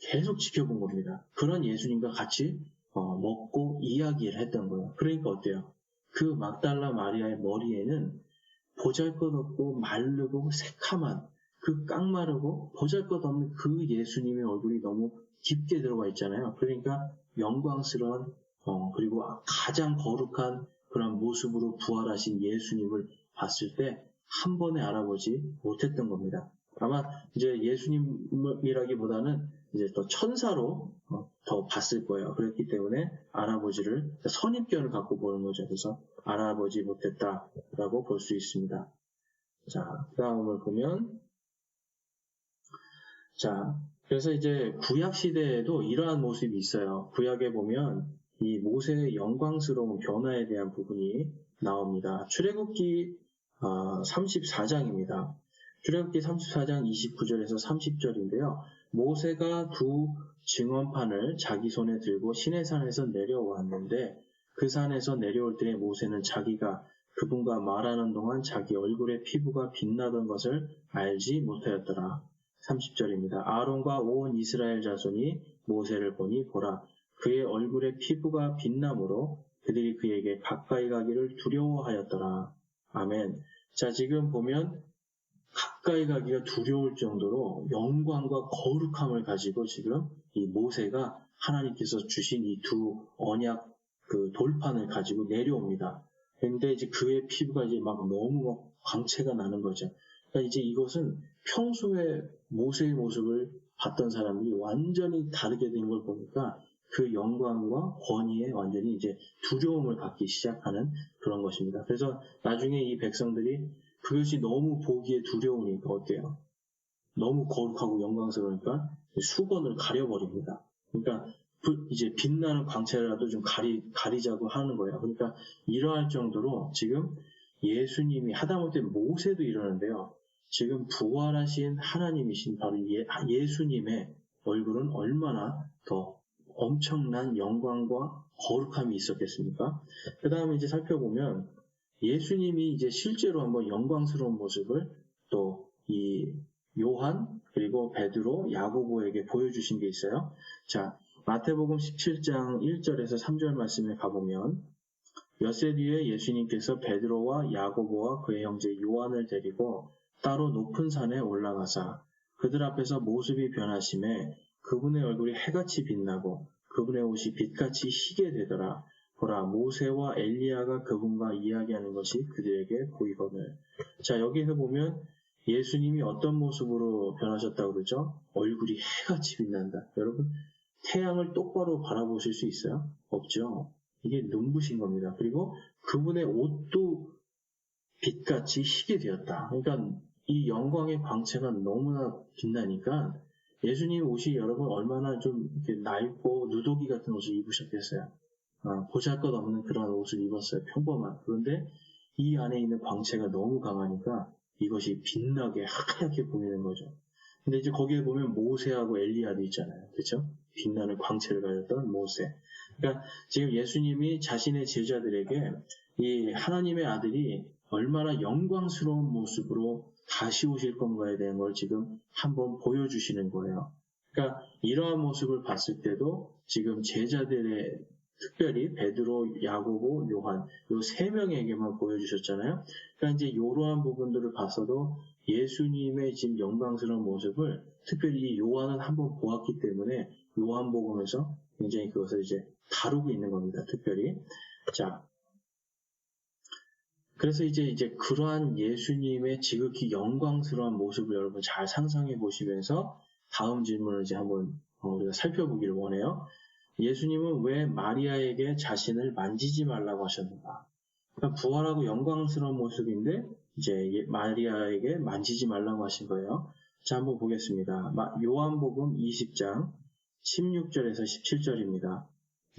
S1: 계속 지켜본 겁니다. 그런 예수님과 같이 먹고 이야기를 했던 거예요. 그러니까 어때요? 그 막달라 마리아의 머리에는 보잘것없고 마르고 새카만 그 깡마르고 보잘것없는 그 예수님의 얼굴이 너무 깊게 들어가 있잖아요. 그러니까 영광스러운 그리고 가장 거룩한 그런 모습으로 부활하신 예수님을 봤을 때 한 번에 알아보지 못했던 겁니다. 아마 이제 예수님이라기보다는 이제 또 천사로 더 봤을 거예요. 그렇기 때문에 알아보지를 선입견을 갖고 보는 거죠. 그래서 알아보지 못했다라고 볼 수 있습니다. 자, 다음을 보면 자, 그래서 이제 구약 시대에도 이러한 모습이 있어요. 구약에 보면 이 모세의 영광스러운 변화에 대한 부분이 나옵니다. 출애굽기 34장입니다. 출애굽기 34장 29절에서 30절인데요. 모세가 두 증언판을 자기 손에 들고 시내산에서 내려왔는데 그 산에서 내려올 때 모세는 자기가 그분과 말하는 동안 자기 얼굴의 피부가 빛나던 것을 알지 못하였더라. 30절입니다. 아론과 온 이스라엘 자손이 모세를 보니 보라 그의 얼굴의 피부가 빛나므로 그들이 그에게 가까이 가기를 두려워하였더라. 아멘. 자, 지금 보면 가까이 가기가 두려울 정도로 영광과 거룩함을 가지고 지금 이 모세가 하나님께서 주신 이 두 언약 그 돌판을 가지고 내려옵니다. 근데 이제 그의 피부가 이제 막 너무 광채가 나는 거죠. 그러니까 이제 이것은 평소에 모세의 모습을 봤던 사람들이 완전히 다르게 된 걸 보니까 그 영광과 권위에 완전히 이제 두려움을 갖기 시작하는 그런 것입니다. 그래서 나중에 이 백성들이 그것이 너무 보기에 두려우니까 어때요? 너무 거룩하고 영광스러우니까 수건을 가려버립니다. 그러니까 이제 빛나는 광채라도 좀 가리자고 하는 거예요. 그러니까 이러할 정도로 지금 예수님이 하다못해 모세도 이러는데요. 지금 부활하신 하나님이신 바로 예수님의 얼굴은 얼마나 더 엄청난 영광과 거룩함이 있었겠습니까? 그 다음에 이제 살펴보면 예수님이 이제 실제로 한번 영광스러운 모습을 또 이 요한 그리고 베드로 야고보에게 보여주신 게 있어요. 자, 마태복음 17장 1절에서 3절 말씀에 가보면 엿새 뒤에 예수님께서 베드로와 야고보와 그의 형제 요한을 데리고 따로 높은 산에 올라가사 그들 앞에서 모습이 변하심에 그분의 얼굴이 해같이 빛나고 그분의 옷이 빛같이 희게 되더라. 보라 모세와 엘리야가 그분과 이야기하는 것이 그들에게 보이거늘. 자, 여기서 보면 예수님이 어떤 모습으로 변하셨다고 그러죠? 얼굴이 해같이 빛난다. 여러분 태양을 똑바로 바라보실 수 있어요? 없죠. 이게 눈부신 겁니다. 그리고 그분의 옷도 빛같이 희게 되었다. 그러니까 이 영광의 광채가 너무나 빛나니까 예수님 옷이 여러분 얼마나 좀 이렇게 낡고 누더기 같은 옷을 입으셨겠어요. 보잘것없는 그런 옷을 입었어요. 평범한. 그런데 이 안에 있는 광채가 너무 강하니까 이것이 빛나게 하얗게 보이는 거죠. 근데 이제 거기에 보면 모세하고 엘리야도 있잖아요. 그렇죠? 빛나는 광채를 가졌던 모세. 그러니까 지금 예수님이 자신의 제자들에게 이 하나님의 아들이 얼마나 영광스러운 모습으로 다시 오실 건가에 대한 걸 지금 한번 보여주시는 거예요. 그러니까 이러한 모습을 봤을 때도 지금 제자들의 특별히 베드로, 야고보, 요한 요 세 명에게만 보여주셨잖아요. 그러니까 이제 이러한 부분들을 봐서도 예수님의 지금 영광스러운 모습을 특별히 이 요한은 한번 보았기 때문에 요한복음에서 굉장히 그것을 이제 다루고 있는 겁니다. 특별히. 자, 그래서 이제 그러한 예수님의 지극히 영광스러운 모습을 여러분 잘 상상해 보시면서 다음 질문을 이제 한번 우리가 살펴보기를 원해요. 예수님은 왜 마리아에게 자신을 만지지 말라고 하셨는가? 그러니까 부활하고 영광스러운 모습인데 이제 마리아에게 만지지 말라고 하신 거예요. 자, 한번 보겠습니다. 요한복음 20장 16절에서 17절입니다.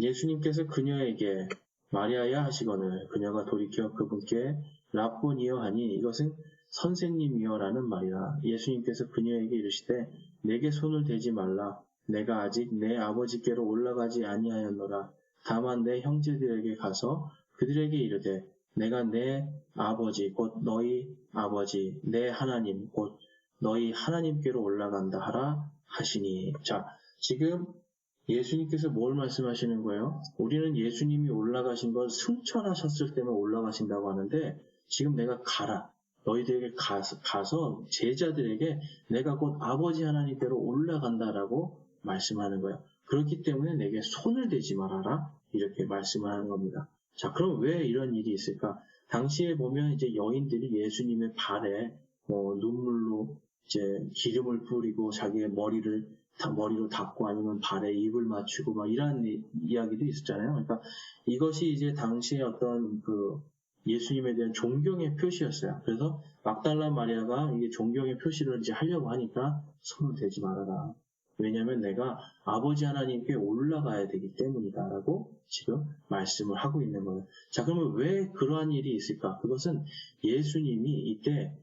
S1: 예수님께서 그녀에게 마리아야 하시거늘 그녀가 돌이켜 그분께 라보니여 하니 이것은 선생님이여 라는 말이라. 예수님께서 그녀에게 이르시되 내게 손을 대지 말라. 내가 아직 내 아버지께로 올라가지 아니하였노라. 다만 내 형제들에게 가서 그들에게 이르되 내가 내 아버지 곧 너희 아버지 내 하나님 곧 너희 하나님께로 올라간다 하라 하시니. 자, 지금 예수님께서 뭘 말씀하시는 거예요? 우리는 예수님이 올라가신 걸 승천하셨을 때만 올라가신다고 하는데 지금 내가 가라. 너희들에게 가서 제자들에게 내가 곧 아버지 하나님께로 올라간다라고 말씀하는 거예요. 그렇기 때문에 내게 손을 대지 말아라. 이렇게 말씀을 하는 겁니다. 자, 그럼 왜 이런 일이 있을까? 당시에 보면 이제 여인들이 예수님의 발에 눈물로 이제 기름을 뿌리고 자기의 머리로 닦고 아니면 발에 입을 맞추고 막 이런 이야기도 있었잖아요. 그러니까 이것이 이제 당시의 어떤 그 예수님에 대한 존경의 표시였어요. 그래서 막달라 마리아가 이게 존경의 표시를 이제 하려고 하니까 손을 대지 말아라. 왜냐하면 내가 아버지 하나님께 올라가야 되기 때문이다라고 지금 말씀을 하고 있는 거예요. 자, 그러면 왜 그러한 일이 있을까? 그것은 예수님이 이때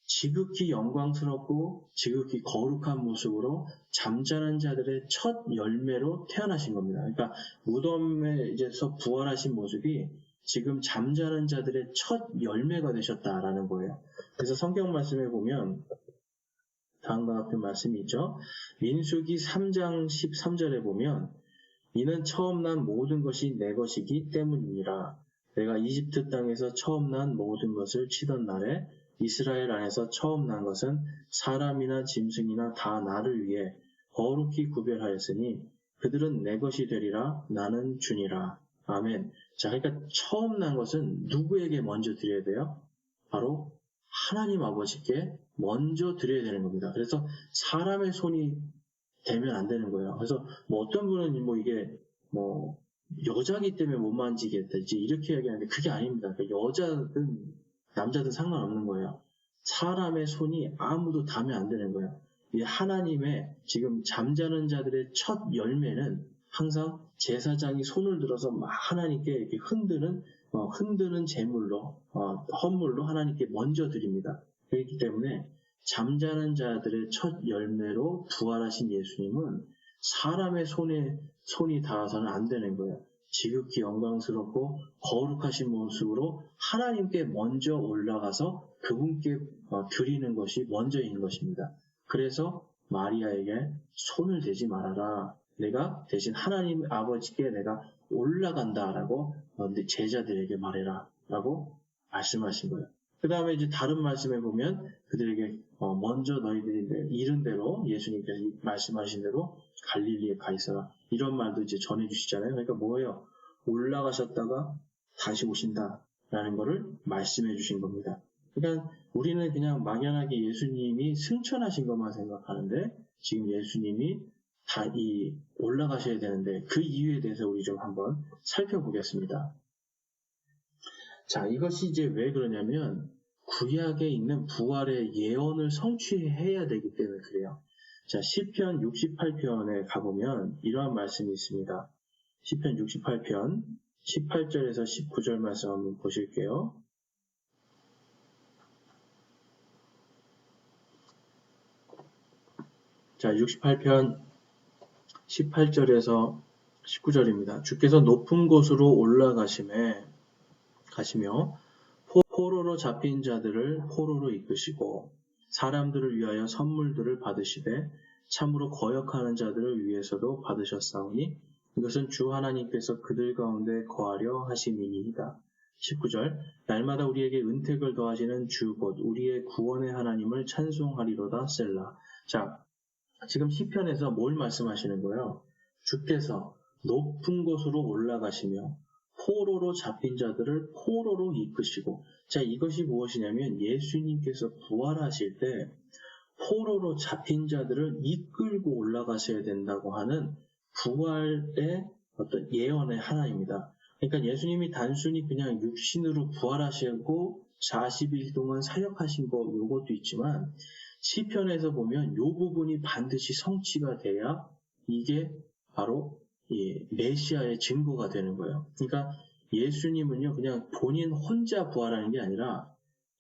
S1: 지극히 영광스럽고 지극히 거룩한 모습으로 잠자는 자들의 첫 열매로 태어나신 겁니다. 그러니까 무덤에서 부활하신 모습이 지금 잠자는 자들의 첫 열매가 되셨다라는 거예요. 그래서 성경 말씀에 보면 다음과 같은 말씀이 있죠. 민수기 3장 13절에 보면 이는 처음 난 모든 것이 내 것이기 때문이니라. 내가 이집트 땅에서 처음 난 모든 것을 치던 날에 이스라엘 안에서 처음 난 것은 사람이나 짐승이나 다 나를 위해 거룩히 구별하였으니 그들은 내 것이 되리라. 나는 주니라. 아멘. 자, 그러니까 처음 난 것은 누구에게 먼저 드려야 돼요? 바로 하나님 아버지께 먼저 드려야 되는 겁니다. 그래서 사람의 손이 되면 안 되는 거예요. 그래서 어떤 분은 이게 여자기 때문에 못 만지겠다지 이렇게 얘기하는데 그게 아닙니다. 그러니까 여자든 남자든 상관없는 거예요. 사람의 손이 아무도 닿으면 안 되는 거예요. 이 하나님의 지금 잠자는 자들의 첫 열매는 항상 제사장이 손을 들어서 막 하나님께 이렇게 흔드는 제물로 헌물로 하나님께 먼저 드립니다. 그렇기 때문에 잠자는 자들의 첫 열매로 부활하신 예수님은 사람의 손이 닿아서는 안 되는 거예요. 지극히 영광스럽고 거룩하신 모습으로 하나님께 먼저 올라가서 그분께 드리는 것이 먼저인 것입니다. 그래서 마리아에게 손을 대지 말아라. 내가 대신 하나님 아버지께 내가 올라간다라고 제자들에게 말해라 라고 말씀하신 거예요. 그 다음에 이제 다른 말씀에 보면 그들에게 먼저 너희들이 이른 대로 예수님께서 말씀하신 대로 갈릴리에 가 있어라. 이런 말도 이제 전해주시잖아요. 그러니까 뭐예요? 올라가셨다가 다시 오신다라는 거를 말씀해 주신 겁니다. 그러니까 우리는 그냥 막연하게 예수님이 승천하신 것만 생각하는데 지금 예수님이 올라가셔야 되는데 그 이유에 대해서 우리 좀 한번 살펴보겠습니다. 자, 이것이 이제 왜 그러냐면 구약에 있는 부활의 예언을 성취해야 되기 때문에 그래요. 자, 시편 68편에 가보면 이러한 말씀이 있습니다. 시편 68편 18절에서 19절 말씀 한번 보실게요. 자, 68편 18절에서 19절입니다. 주께서 높은 곳으로 가시며 포로로 잡힌 자들을 포로로 이끄시고 사람들을 위하여 선물들을 받으시되 참으로 거역하는 자들을 위해서도 받으셨사오니 이것은 주 하나님께서 그들 가운데 거하려 하심이니이다. 19절 날마다 우리에게 은택을 더하시는 주 곧 우리의 구원의 하나님을 찬송하리로다 셀라. 자, 지금 시편에서 뭘 말씀하시는 거예요? 주께서 높은 곳으로 올라가시며 포로로 잡힌 자들을 포로로 이끄시고, 자, 이것이 무엇이냐면 예수님께서 부활하실 때 포로로 잡힌 자들을 이끌고 올라가셔야 된다고 하는 부활의 어떤 예언의 하나입니다. 그러니까 예수님이 단순히 그냥 육신으로 부활하시고 40일 동안 사역하신 거 요것도 있지만 시편에서 보면 요 부분이 반드시 성취가 돼야 이게 바로 메시아의 증거가 되는 거예요. 그러니까 예수님은요 그냥 본인 혼자 부활하는 게 아니라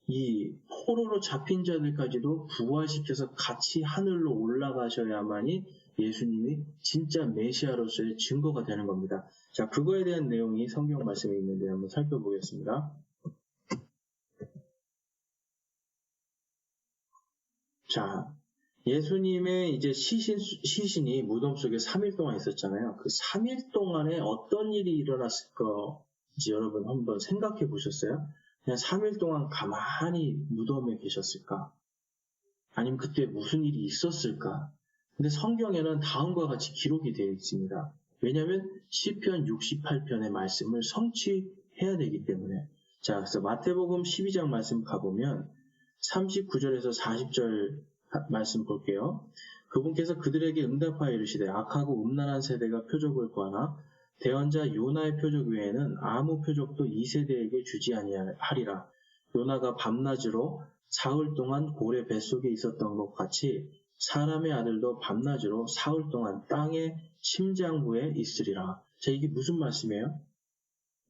S1: 이 포로로 잡힌 자들까지도 부활시켜서 같이 하늘로 올라가셔야만이 예수님이 진짜 메시아로서의 증거가 되는 겁니다. 자, 그거에 대한 내용이 성경 말씀에 있는데 한번 살펴보겠습니다. 자, 예수님의 이제 시신이 무덤 속에 3일 동안 있었잖아요. 그 3일 동안에 어떤 일이 일어났을 건지 여러분 한번 생각해 보셨어요? 그냥 3일 동안 가만히 무덤에 계셨을까? 아니면 그때 무슨 일이 있었을까? 근데 성경에는 다음과 같이 기록이 되어 있습니다. 왜냐하면 시편 68편의 말씀을 성취해야 되기 때문에. 자, 그래서 마태복음 12장 말씀 가보면 39절에서 40절 말씀 볼게요. 그분께서 그들에게 응답하여 이르시되 악하고 음란한 세대가 표적을 구하나 대언자 요나의 표적 외에는 아무 표적도 이 세대에게 주지 아니하리라. 요나가 밤낮으로 사흘 동안 고래 뱃속에 있었던 것 같이 사람의 아들도 밤낮으로 사흘 동안 땅의 심장부에 있으리라. 자, 이게 무슨 말씀이에요?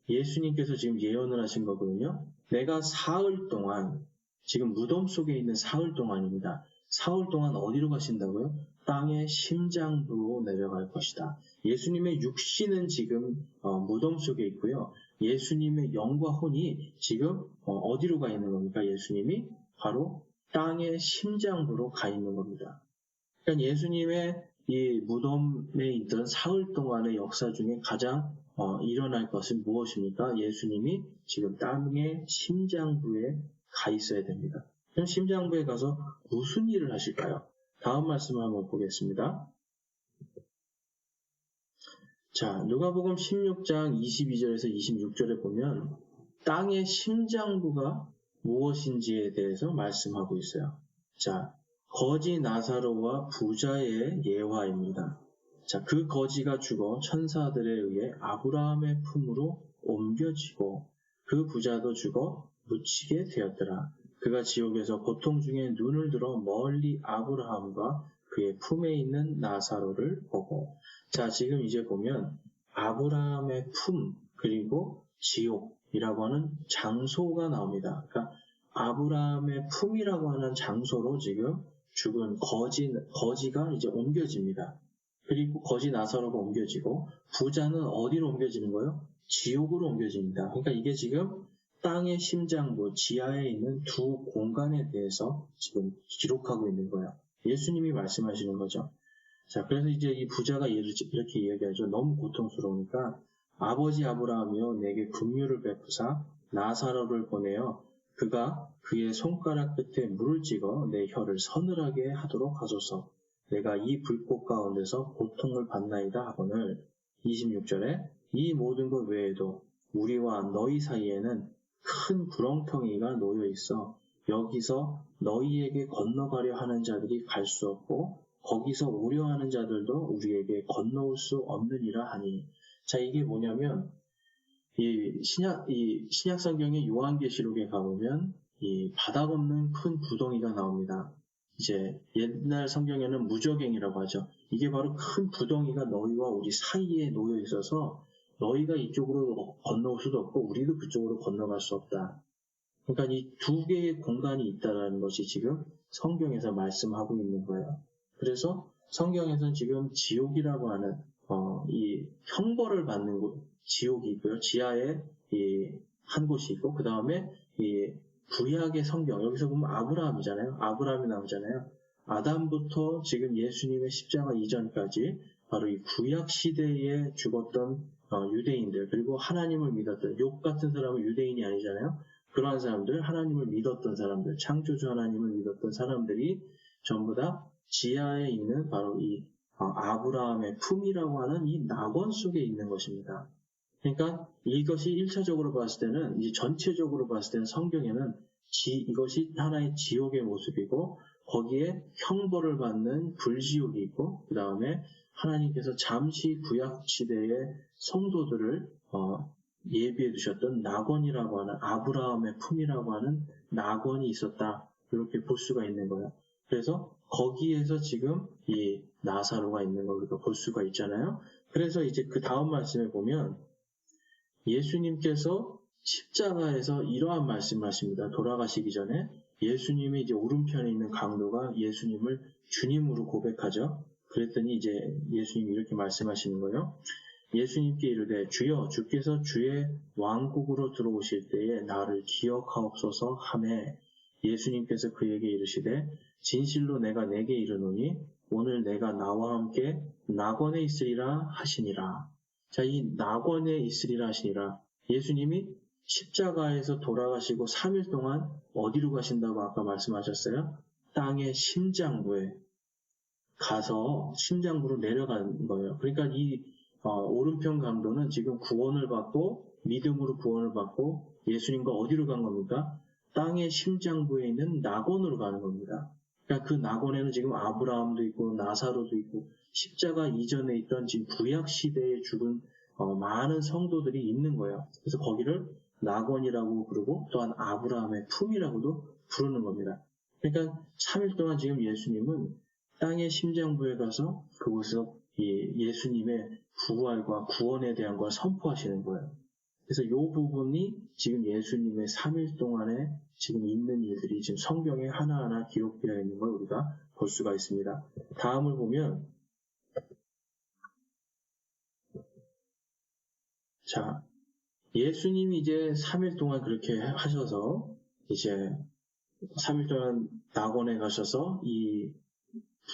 S1: 예수님께서 지금 예언을 하신 거거든요. 내가 사흘 동안, 지금 무덤 속에 있는 사흘 동안입니다. 사흘 동안 어디로 가신다고요? 땅의 심장부로 내려갈 것이다. 예수님의 육신은 지금 무덤 속에 있고요. 예수님의 영과 혼이 지금 어디로 가 있는 겁니까? 예수님이 바로 땅의 심장부로 가 있는 겁니다. 그러니까 예수님의 이 무덤에 있던 사흘 동안의 역사 중에 가장 일어날 것은 무엇입니까? 예수님이 지금 땅의 심장부에 가 있어야 됩니다. 그럼 심장부에 가서 무슨 일을 하실까요? 다음 말씀을 한번 보겠습니다. 자, 누가복음 16장 22절에서 26절에 보면 땅의 심장부가 무엇인지에 대해서 말씀하고 있어요. 자, 거지 나사로와 부자의 예화입니다. 자, 그 거지가 죽어 천사들에 의해 아브라함의 품으로 옮겨지고 그 부자도 죽어 묻히게 되었더라. 그가 지옥에서 고통 중에 눈을 들어 멀리 아브라함과 그의 품에 있는 나사로를 보고, 자, 지금 이제 보면 아브라함의 품 그리고 지옥이라고 하는 장소가 나옵니다. 그러니까 아브라함의 품이라고 하는 장소로 지금 죽은 거지가 이제 옮겨집니다. 그리고 거지 나사로가 옮겨지고 부자는 어디로 옮겨지는 거예요? 지옥으로 옮겨집니다. 그러니까 이게 지금 땅의 심장부 지하에 있는 두 공간에 대해서 지금 기록하고 있는 거예요. 예수님이 말씀하시는 거죠. 자, 그래서 이제 이 부자가 이렇게 이야기하죠. 너무 고통스러우니까 아버지 아브라함이여 내게 긍휼을 베푸사 나사로를 보내어 그가 그의 손가락 끝에 물을 찍어 내 혀를 서늘하게 하도록 하소서. 내가 이 불꽃 가운데서 고통을 받나이다 하거늘. 26절에 이 모든 것 외에도 우리와 너희 사이에는 큰 구렁텅이가 놓여 있어 여기서 너희에게 건너가려 하는 자들이 갈 수 없고 거기서 오려 하는 자들도 우리에게 건너올 수 없느니라 하니. 자, 이게 뭐냐면 이 신약 성경의 요한계시록에 가보면 이 바닥 없는 큰 구덩이가 나옵니다. 이제 옛날 성경에는 무저갱이라고 하죠. 이게 바로 큰 구덩이가 너희와 우리 사이에 놓여 있어서 너희가 이쪽으로 건너올 수도 없고 우리도 그쪽으로 건너갈 수 없다. 그러니까 이 두 개의 공간이 있다는 것이 지금 성경에서 말씀하고 있는 거예요. 그래서 성경에서는 지금 지옥이라고 하는 이 형벌을 받는 곳, 지옥이 있고요. 지하에 한 곳이 있고 그 다음에 이 구약의 성경, 여기서 보면 아브라함이잖아요. 아브라함이 나오잖아요. 아담부터 지금 예수님의 십자가 이전까지 바로 이 구약 시대에 죽었던 유대인들, 그리고 하나님을 믿었던, 욥 같은 사람은 유대인이 아니잖아요. 그러한 사람들, 하나님을 믿었던 사람들, 창조주 하나님을 믿었던 사람들이 전부 다 지하에 있는 바로 이 아브라함의 품이라고 하는 이 낙원 속에 있는 것입니다. 그러니까 이것이 1차적으로 봤을 때는, 이제 전체적으로 봤을 때는 성경에는 이것이 하나의 지옥의 모습이고, 거기에 형벌을 받는 불지옥이 있고, 그 다음에 하나님께서 잠시 구약시대의 성도들을 예비해 두셨던 낙원이라고 하는, 아브라함의 품이라고 하는 낙원이 있었다. 이렇게 볼 수가 있는 거예요. 그래서 거기에서 지금 이 나사로가 있는 걸 우리가 볼 수가 있잖아요. 그래서 이제 그 다음 말씀에 보면 예수님께서 십자가에서 이러한 말씀을 하십니다. 돌아가시기 전에 예수님이 이제 오른편에 있는 강도가 예수님을 주님으로 고백하죠. 그랬더니 이제 예수님이 이렇게 말씀하시는 거예요. 예수님께 이르되 주여 주께서 주의 왕국으로 들어오실 때에 나를 기억하옵소서 하매 예수님께서 그에게 이르시되 진실로 내가 내게 이르노니 오늘 내가 나와 함께 낙원에 있으리라 하시니라. 자, 이 낙원에 있으리라 하시니라. 예수님이 십자가에서 돌아가시고 3일 동안 어디로 가신다고 아까 말씀하셨어요? 땅의 심장부에 가서 심장부로 내려간 거예요. 그러니까 이 오른편 강도는 지금 구원을 받고 믿음으로 구원을 받고 예수님과 어디로 간 겁니까? 땅의 심장부에 있는 낙원으로 가는 겁니다. 그러니까 그 낙원에는 지금 아브라함도 있고 나사로도 있고 십자가 이전에 있던 지금 구약 시대에 죽은 많은 성도들이 있는 거예요. 그래서 거기를 낙원이라고 부르고 또한 아브라함의 품이라고도 부르는 겁니다. 그러니까 3일 동안 지금 예수님은 땅의 심장부에 가서 그곳에서 예수님의 부활과 구원에 대한 걸 선포하시는 거예요. 그래서 이 부분이 지금 예수님의 3일 동안에 지금 있는 일들이 지금 성경에 하나하나 기록되어 있는 걸 우리가 볼 수가 있습니다. 다음을 보면, 자, 예수님이 이제 3일 동안 그렇게 하셔서 이제 3일 동안 낙원에 가셔서 이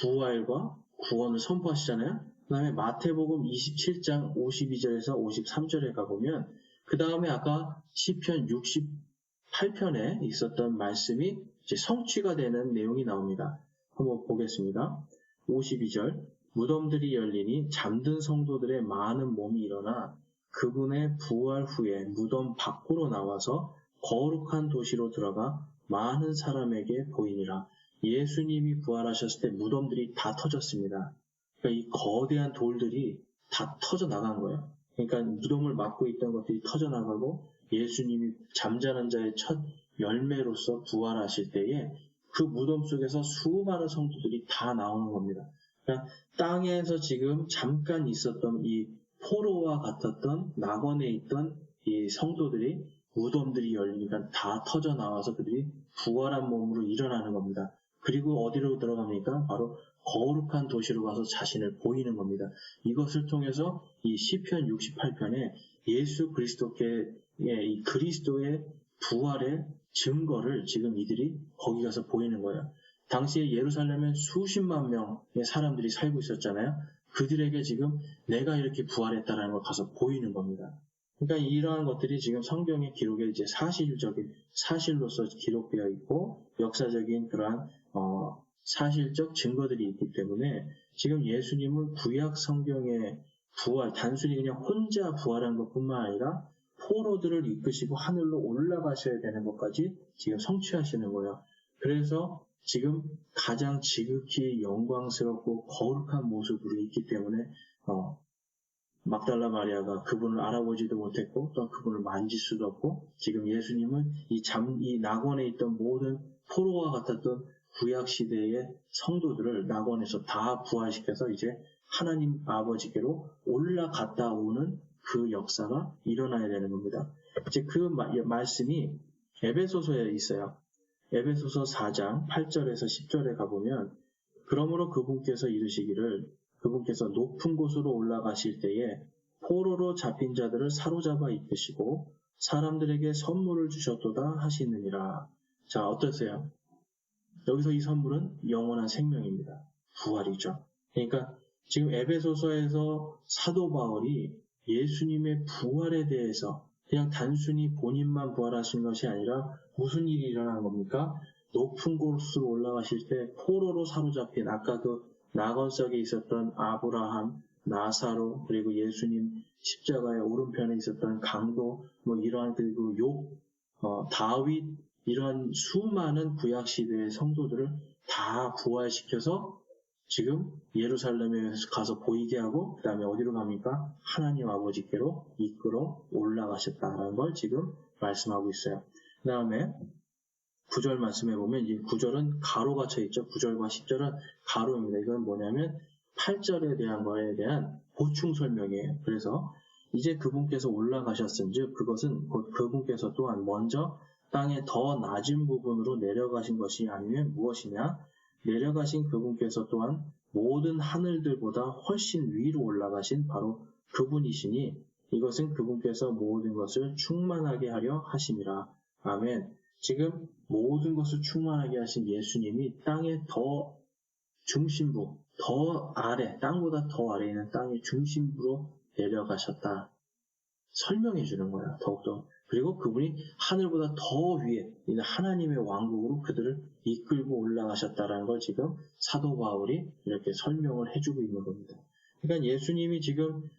S1: 부활과 구원을 선포하시잖아요. 그 다음에 마태복음 27장 52절에서 53절에 가보면 그 다음에 아까 시편 68편에 있었던 말씀이 이제 성취가 되는 내용이 나옵니다. 한번 보겠습니다. 52절 무덤들이 열리니 잠든 성도들의 많은 몸이 일어나 그분의 부활 후에 무덤 밖으로 나와서 거룩한 도시로 들어가 많은 사람에게 보이니라. 예수님이 부활하셨을 때 무덤들이 다 터졌습니다. 그러니까 이 거대한 돌들이 다 터져 나간 거예요. 그러니까 무덤을 막고 있던 것들이 터져 나가고 예수님이 잠자는 자의 첫 열매로서 부활하실 때에 그 무덤 속에서 수많은 성도들이 다 나오는 겁니다. 그러니까 땅에서 지금 잠깐 있었던 이 포로와 같았던 낙원에 있던 이 성도들이 무덤들이 열리니까 다 터져 나와서 그들이 부활한 몸으로 일어나는 겁니다. 그리고 어디로 들어갑니까? 바로 거룩한 도시로 가서 자신을 보이는 겁니다. 이것을 통해서 이 시편 68편에 예수 그리스도께 이 그리스도의 부활의 증거를 지금 이들이 거기 가서 보이는 거예요. 당시에 예루살렘에 수십만 명의 사람들이 살고 있었잖아요. 그들에게 지금 내가 이렇게 부활했다라는 걸 가서 보이는 겁니다. 그러니까 이러한 것들이 지금 성경의 기록에 이제 사실로서 기록되어 있고 역사적인 그러한 사실적 증거들이 있기 때문에 지금 예수님은 구약 성경의 부활, 단순히 그냥 혼자 부활한 것뿐만 아니라 포로들을 이끄시고 하늘로 올라가셔야 되는 것까지 지금 성취하시는 거예요. 그래서 지금 가장 지극히 영광스럽고 거룩한 모습으로 있기 때문에 막달라 마리아가 그분을 알아보지도 못했고 또 그분을 만질 수도 없고 지금 예수님은 이 낙원에 있던 모든 포로와 같았던 구약 시대의 성도들을 낙원에서 다 부활시켜서 이제 하나님 아버지께로 올라갔다 오는 그 역사가 일어나야 되는 겁니다. 이제 그 말씀이 에베소서에 있어요. 에베소서 4장 8절에서 10절에 가보면 그러므로 그분께서 이르시기를 그분께서 높은 곳으로 올라가실 때에 포로로 잡힌 자들을 사로잡아 이끄시고 사람들에게 선물을 주셨도다 하시느니라. 자, 어떠세요? 여기서 이 선물은 영원한 생명입니다. 부활이죠. 그러니까 지금 에베소서에서 사도 바울이 예수님의 부활에 대해서 그냥 단순히 본인만 부활하신 것이 아니라 무슨 일이 일어난 겁니까? 높은 곳으로 올라가실 때 포로로 사로잡힌 아까 그 낙원석에 있었던 아브라함, 나사로, 그리고 예수님 십자가의 오른편에 있었던 강도, 뭐 이러한 그리고 다윗, 이런 수많은 구약시대의 성도들을 다 부활시켜서 지금 예루살렘에 가서 보이게 하고 그 다음에 어디로 갑니까? 하나님 아버지께로 이끌어 올라가셨다는 걸 지금 말씀하고 있어요. 그 다음에 9절 말씀해 보면 이 9절은 가로가 쳐 있죠. 9절과 10절은 가로입니다. 이건 뭐냐면 8절에 대한 거에 대한 보충 설명이에요. 그래서 이제 그분께서 올라가셨은즉 그것은 곧 그분께서 또한 먼저 땅의 더 낮은 부분으로 내려가신 것이 아니면 무엇이냐? 내려가신 그분께서 또한 모든 하늘들보다 훨씬 위로 올라가신 바로 그분이시니 이것은 그분께서 모든 것을 충만하게 하려 하심이라. 아멘. 지금 모든 것을 충만하게 하신 예수님이 땅의 더 중심부, 더 아래, 땅보다 더 아래에 있는 땅의 중심부로 내려가셨다. 설명해 주는 거야, 더욱더. 그리고 그분이 하늘보다 더 위에 있는 하나님의 왕국으로 그들을 이끌고 올라가셨다라는 걸 지금 사도 바울이 이렇게 설명을 해주고 있는 겁니다. 그러니까 예수님이 지금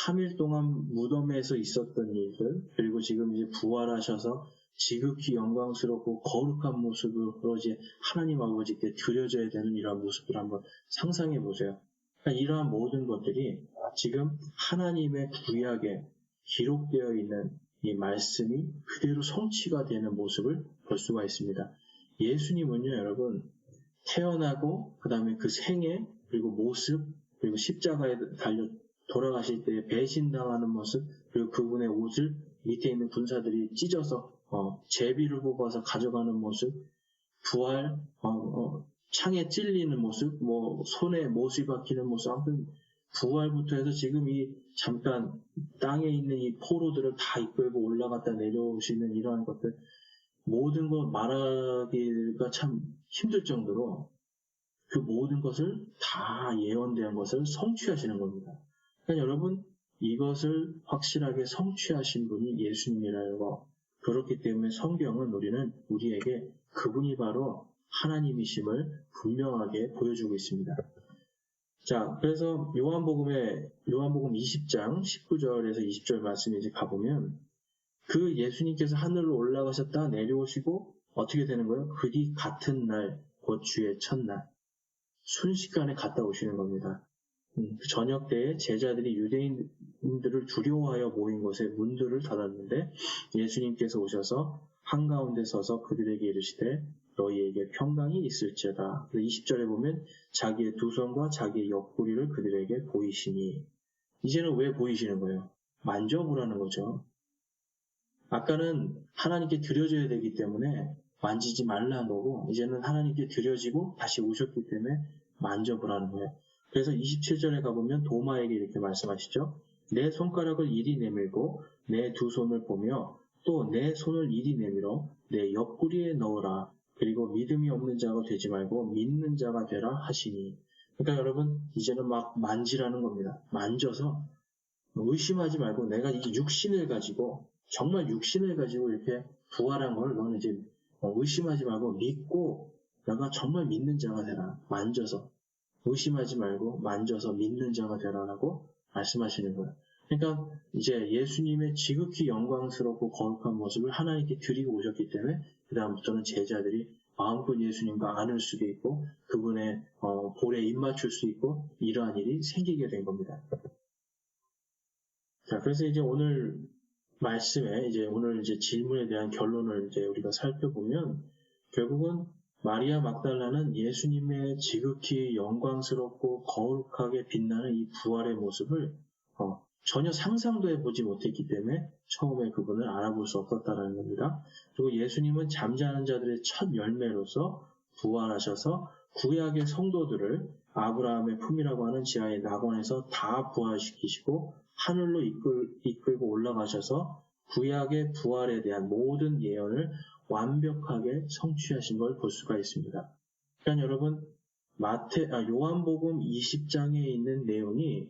S1: 3일 동안 무덤에서 있었던 일들, 그리고 지금 이제 부활하셔서 지극히 영광스럽고 거룩한 모습으로 이제 하나님 아버지께 드려져야 되는 이러한 모습을 한번 상상해 보세요. 그러니까 이러한 모든 것들이 지금 하나님의 구약에 기록되어 있는 이 말씀이 그대로 성취가 되는 모습을 볼 수가 있습니다. 예수님은요, 여러분, 태어나고, 그 다음에 그 생애, 그리고 모습, 그리고 십자가에 달려 돌아가실 때 배신당하는 모습, 그리고 그분의 옷을 밑에 있는 군사들이 찢어서, 제비를 뽑아서 가져가는 모습, 부활, 창에 찔리는 모습, 손에 못이 박히는 모습, 아무튼, 부활부터 해서 지금 이 잠깐 땅에 있는 이 포로들을 다 이끌고 올라갔다 내려오시는 이러한 것들 모든 것 말하기가 참 힘들 정도로 그 모든 것을 다 예언된 것을 성취하시는 겁니다. 그러니까 여러분 이것을 확실하게 성취하신 분이 예수님이라는 거. 그렇기 때문에 성경은 우리에게 그분이 바로 하나님이심을 분명하게 보여주고 있습니다. 자, 그래서 요한복음 20장 19절에서 20절 말씀에 이제 가보면 그 예수님께서 하늘로 올라가셨다 내려오시고 어떻게 되는 거예요? 그 뒤 같은 날, 곧 주의 첫날, 순식간에 갔다 오시는 겁니다. 저녁 때에 제자들이 유대인들을 두려워하여 모인 곳에 문들을 닫았는데 예수님께서 오셔서 한가운데 서서 그들에게 이르시되 너희에게 평강이 있을지어다. 20절에 보면 자기의 두 손과 자기의 옆구리를 그들에게 보이시니 이제는 왜 보이시는 거예요? 만져보라는 거죠. 아까는 하나님께 드려져야 되기 때문에 만지지 말라는 거고 이제는 하나님께 드려지고 다시 오셨기 때문에 만져보라는 거예요. 그래서 27절에 가보면 도마에게 이렇게 말씀하시죠. 내 손가락을 이리 내밀고 내 두 손을 보며 또 내 손을 이리 내밀어 내 옆구리에 넣으라. 그리고 믿음이 없는 자가 되지 말고 믿는 자가 되라 하시니. 그러니까 여러분 이제는 막 만지라는 겁니다. 만져서 의심하지 말고 내가 이 육신을 가지고 정말 육신을 가지고 이렇게 부활한 걸 너는 이제 의심하지 말고 믿고 내가 정말 믿는 자가 되라. 만져서 의심하지 말고 만져서 믿는 자가 되라라고 말씀하시는 거예요. 그러니까 이제 예수님의 지극히 영광스럽고 거룩한 모습을 하나님께 드리고 오셨기 때문에 그 다음부터는 제자들이 마음껏 예수님과 안을 수도 있고 그분의 볼에 입 맞출 수 있고 이러한 일이 생기게 된 겁니다. 자, 그래서 이제 오늘 말씀에 오늘 질문에 대한 결론을 우리가 살펴보면 결국은 마리아 막달라는 예수님의 지극히 영광스럽고 거룩하게 빛나는 이 부활의 모습을 전혀 상상도 해보지 못했기 때문에 처음에 그분을 알아볼 수 없었다는 겁니다. 그리고 예수님은 잠자는 자들의 첫 열매로서 부활하셔서 구약의 성도들을 아브라함의 품이라고 하는 지하의 낙원에서 다 부활시키시고 하늘로 이끌고 올라가셔서 구약의 부활에 대한 모든 예언을 완벽하게 성취하신 걸 볼 수가 있습니다. 그러니까 여러분, 요한복음 20장에 있는 내용이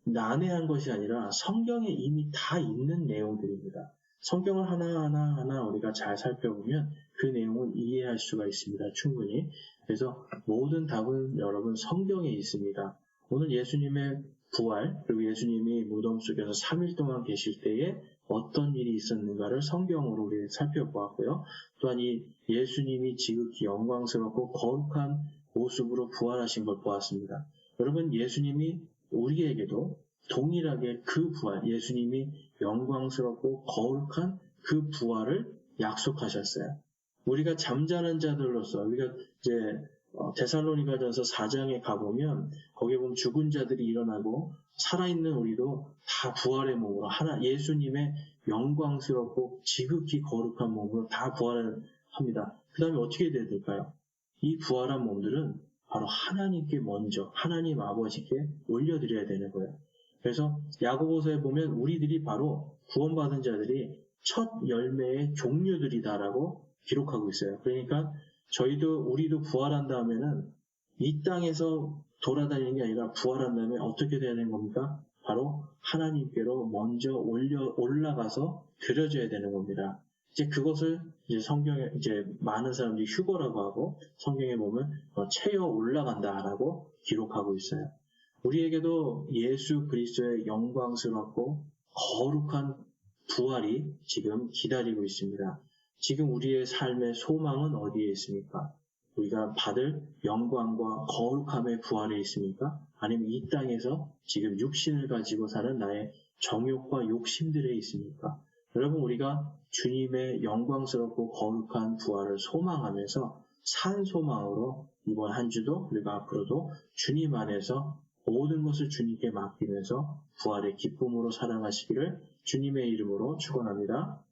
S1: 난해한 것이 아니라 성경에 이미 다 있는 내용들입니다. 성경을 하나하나 우리가 잘 살펴보면 그 내용을 이해할 수가 있습니다. 충분히. 그래서 모든 답은 여러분 성경에 있습니다. 오늘 예수님의 부활, 그리고 예수님이 무덤 속에서 3일 동안 계실 때에 어떤 일이 있었는가를 성경으로 우리 살펴보았고요. 또한 이 예수님이 지극히 영광스럽고 거룩한 모습으로 부활하신 걸 보았습니다. 여러분, 예수님이 우리에게도 동일하게 그 부활, 예수님이 영광스럽고 거룩한 그 부활을 약속하셨어요. 우리가 잠자는 자들로서, 우리가 이제 데살로니가전서 4장에 가보면 거기에 보면 죽은 자들이 일어나고 살아있는 우리도 다 부활의 몸으로 예수님의 영광스럽고 지극히 거룩한 몸으로 다 부활을 합니다. 그 다음에 어떻게 돼야 될까요? 이 부활한 몸들은 바로 하나님께 먼저, 하나님 아버지께 올려드려야 되는 거예요. 그래서 야고보서에 보면 우리들이 바로 구원받은 자들이 첫 열매의 종류들이다라고 기록하고 있어요. 그러니까 우리도 부활한 다음에는 이 땅에서 돌아다니는 게 아니라 부활한 다음에 어떻게 되는 겁니까? 바로 하나님께로 먼저 올라가서 드려져야 되는 겁니다. 이제 그것을 이제 성경에 이제 많은 사람들이 휴거라고 하고 성경에 보면 채어 올라간다라고 기록하고 있어요. 우리에게도 예수 그리스도의 영광스럽고 거룩한 부활이 지금 기다리고 있습니다. 지금 우리의 삶의 소망은 어디에 있습니까? 우리가 받을 영광과 거룩함의 부활에 있습니까? 아니면 이 땅에서 지금 육신을 가지고 사는 나의 정욕과 욕심들에 있습니까? 여러분, 우리가 주님의 영광스럽고 거룩한 부활을 소망하면서 산 소망으로 이번 한 주도 그리고 앞으로도 주님 안에서 모든 것을 주님께 맡기면서 부활의 기쁨으로 살아가시기를 주님의 이름으로 축원합니다.